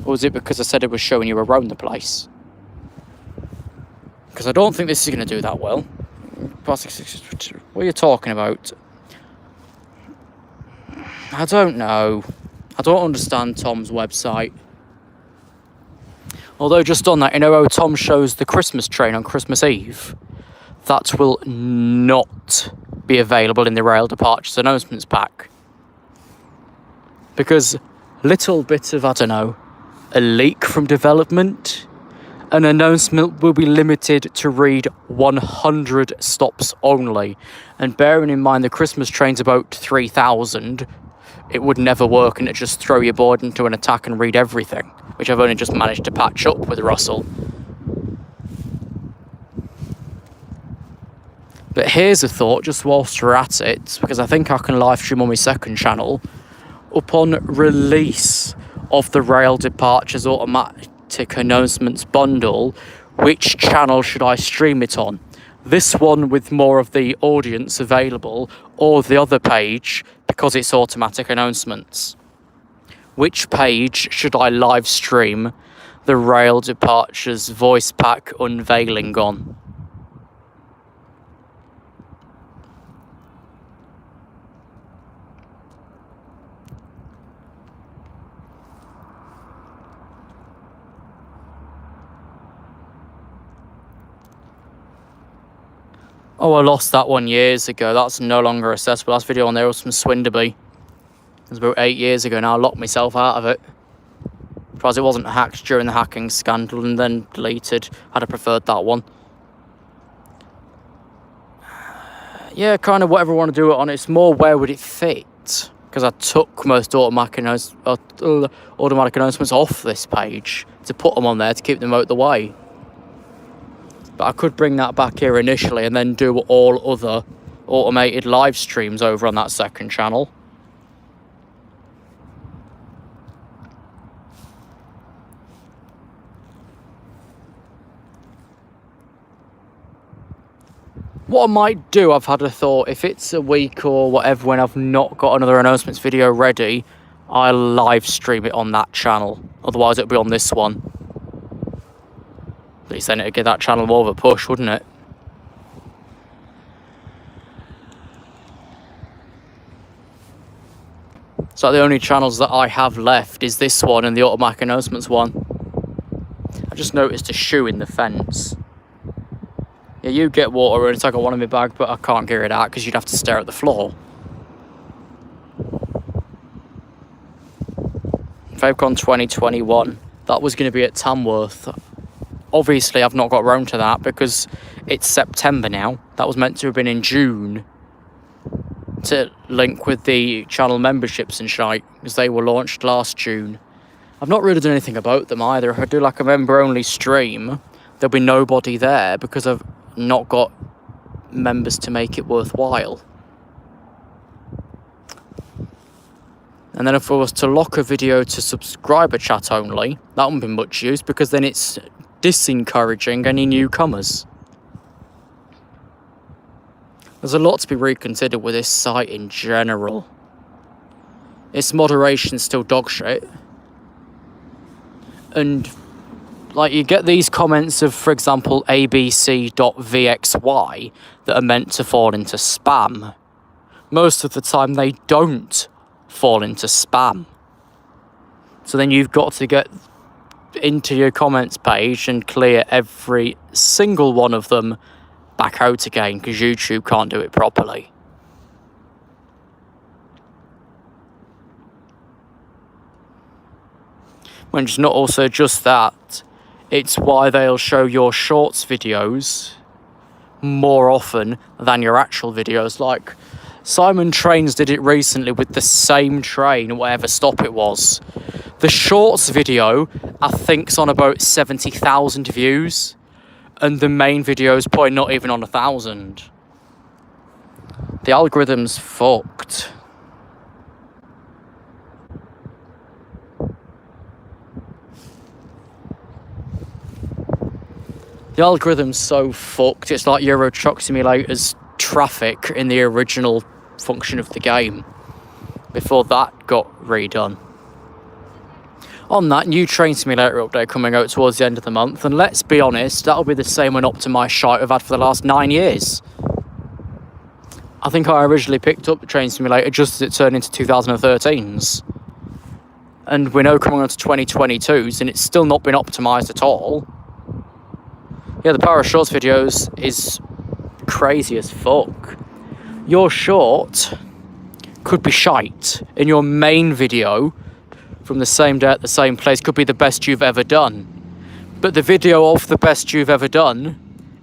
Or was it because I said it was showing you around the place? Because I don't think this is going to do that well. What are you talking about? I don't know. I don't understand Tom's website. Although just on that, you know how Tom shows the Christmas train on Christmas Eve? That will not be available in the rail departures announcements pack. Because little bit of, I don't know, a leak from development, an announcement will be limited to read 100 stops only. And bearing in mind the Christmas train's about 3,000, it would never work and it'd just throw your board into an attack and read everything, which I've only just managed to patch up with Russell. But here's a thought, just whilst we're at it, because I think I can live stream on my second channel. Upon release of the rail departures automatic announcements bundle, which channel should I stream it on? This one with more of the audience available, or the other page because it's automatic announcements? Which page should I live stream the rail departures voice pack unveiling on? Oh, I lost that one years ago. That's no longer accessible. Last video on there was from Swinderby. It was about 8 years ago now. I locked myself out of it. Because it wasn't hacked during the hacking scandal and then deleted. I'd have preferred that one. Yeah, kind of whatever I want to do it on. It's more where would it fit? Because I took most automatic announcements off this page to put them on there to keep them out the way. But I could bring that back here initially and then do all other automated live streams over on that second channel. What I might do, I've had a thought, if it's a week or whatever when I've not got another announcements video ready, I'll live stream it on that channel. Otherwise it'll be on this one. At least then it'd give that channel more of a push, wouldn't it? So the only channels that I have left is this one and the automatic announcements one. I just noticed a shoe in the fence. Yeah, you get water and it's like I want in my bag, but I can't get it out because you'd have to stare at the floor. FaveCon 2021, that was going to be at Tamworth. Obviously, I've not got round to that because it's September now. That was meant to have been in June to link with the channel memberships and shite because they were launched last June. I've not really done anything about them either. If I do like a member-only stream, there'll be nobody there because I've not got members to make it worthwhile. And then if I was to lock a video to subscriber chat only, that wouldn't be much use because then it's disencouraging any newcomers. There's a lot to be reconsidered with this site in general. Its moderation's still dog shit. And like you get these comments of, for example, abc.vxy that are meant to fall into spam. Most of the time they don't fall into spam. So then you've got to get into your comments page and clear every single one of them back out again, because YouTube can't do it properly. When it's not also just that, it's why they'll show your shorts videos more often than your actual videos. Like Simon Trains did it recently with the same train, whatever stop it was. The shorts video, I think, is on about 70,000 views, and the main video is probably not even on 1,000. The algorithm's fucked. The algorithm's so fucked, it's like Euro Truck Simulator's traffic in the original function of the game, before that got redone. On that, new Train Simulator update coming out towards the end of the month, and let's be honest, that'll be the same unoptimised shite we've had for the last 9 years. I think I originally picked up the Train Simulator just as it turned into 2013s. And we're now coming on to 2022s, and it's still not been optimised at all. Yeah, the power of shorts videos is crazy as fuck. Your short could be shite, and your main video from the same day at the same place could be the best you've ever done. But the video of the best you've ever done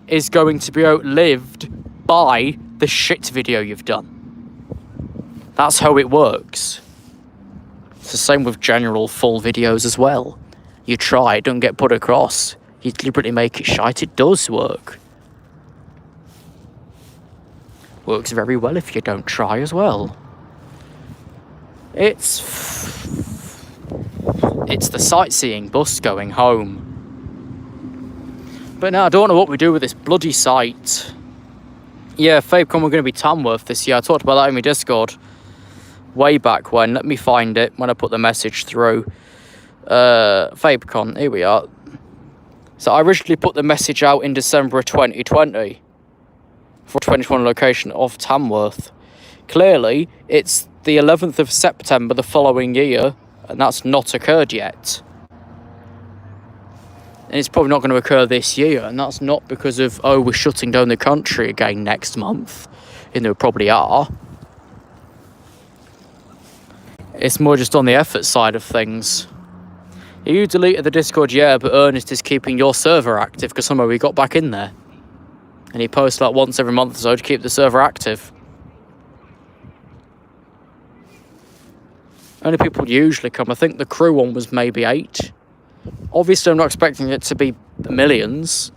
is going to be outlived by the shit video you've done. That's how it works. It's the same with general full videos as well. You try, it don't get put across. You deliberately make it shite, it does work. Works very well if you don't try as well. It's the sightseeing bus going home. But now I don't know what we do with this bloody site. Yeah, FabeCon we're going to be Tamworth this year. I talked about that in my Discord way back when. Let me find it when I put the message through. FabeCon, here we are. So I originally put the message out in December of 2020 for 2021 location of Tamworth. Clearly, it's the 11th of September the following year, and that's not occurred yet. And it's probably not going to occur this year, and that's not because of, oh, we're shutting down the country again next month, and there probably are. It's more just on the effort side of things. You deleted the Discord, yeah, but Ernest is keeping your server active because somehow we got back in there. And he posts like once every month or so to keep the server active. Only people usually come. I think the crew one was maybe 8. Obviously, I'm not expecting it to be millions,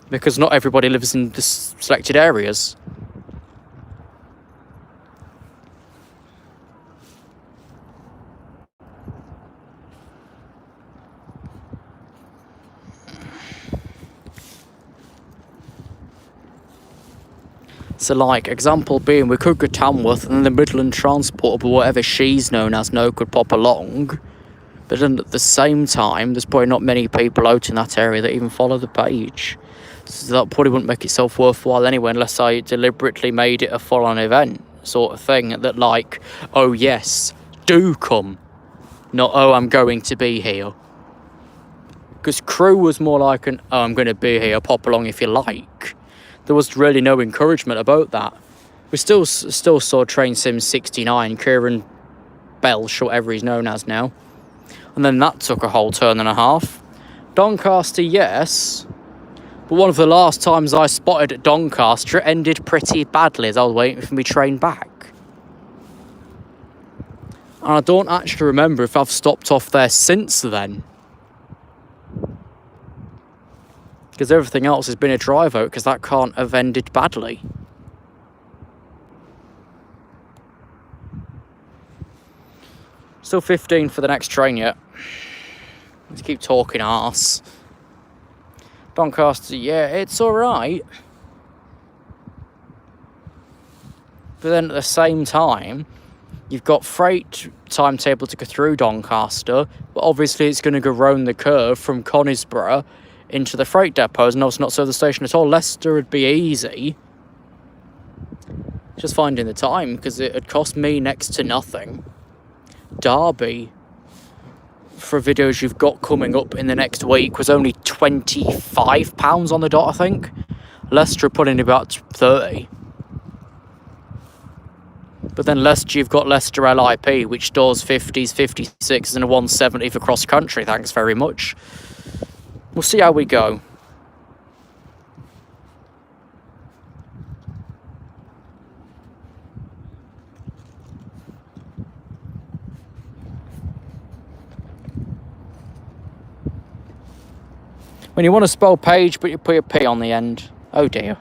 because not everybody lives in the selected areas. So, like, example being, we could go Tamworth and then the Midland Transport, or whatever she's known as now, could pop along. But then at the same time, there's probably not many people out in that area that even follow the page. So that probably wouldn't make itself worthwhile anyway, unless I deliberately made it a full-on event sort of thing. That like, oh yes, do come. Not, oh, I'm going to be here. Because crew was more like an, oh, I'm going to be here, pop along if you like. There was really no encouragement about that. We still saw Train Sim 69, Kieran Belsh, whatever he's known as now. And then that took a whole turn and a half. Doncaster, yes. But one of the last times I spotted at Doncaster, it ended pretty badly as I was waiting for my train back. And I don't actually remember if I've stopped off there since then. Because everything else has been a drive out, because that can't have ended badly. Still 15 for the next train yet. Let's keep talking arse. Doncaster, yeah, it's alright. But then at the same time, you've got freight timetable to go through Doncaster, but obviously it's going to go round the curve from Conisborough into the freight depots, and also not serve the station at all. Leicester would be easy. Just finding the time, because it would cost me next to nothing. Derby for videos you've got coming up in the next week was only £25 on the dot, I think. Leicester are putting about 30. But then Leicester, you've got Leicester LIP, which does 50s, 56s and a 170 for cross country. Thanks very much. We'll see how we go. When you want to spell page, but you put a P on the end. Oh dear.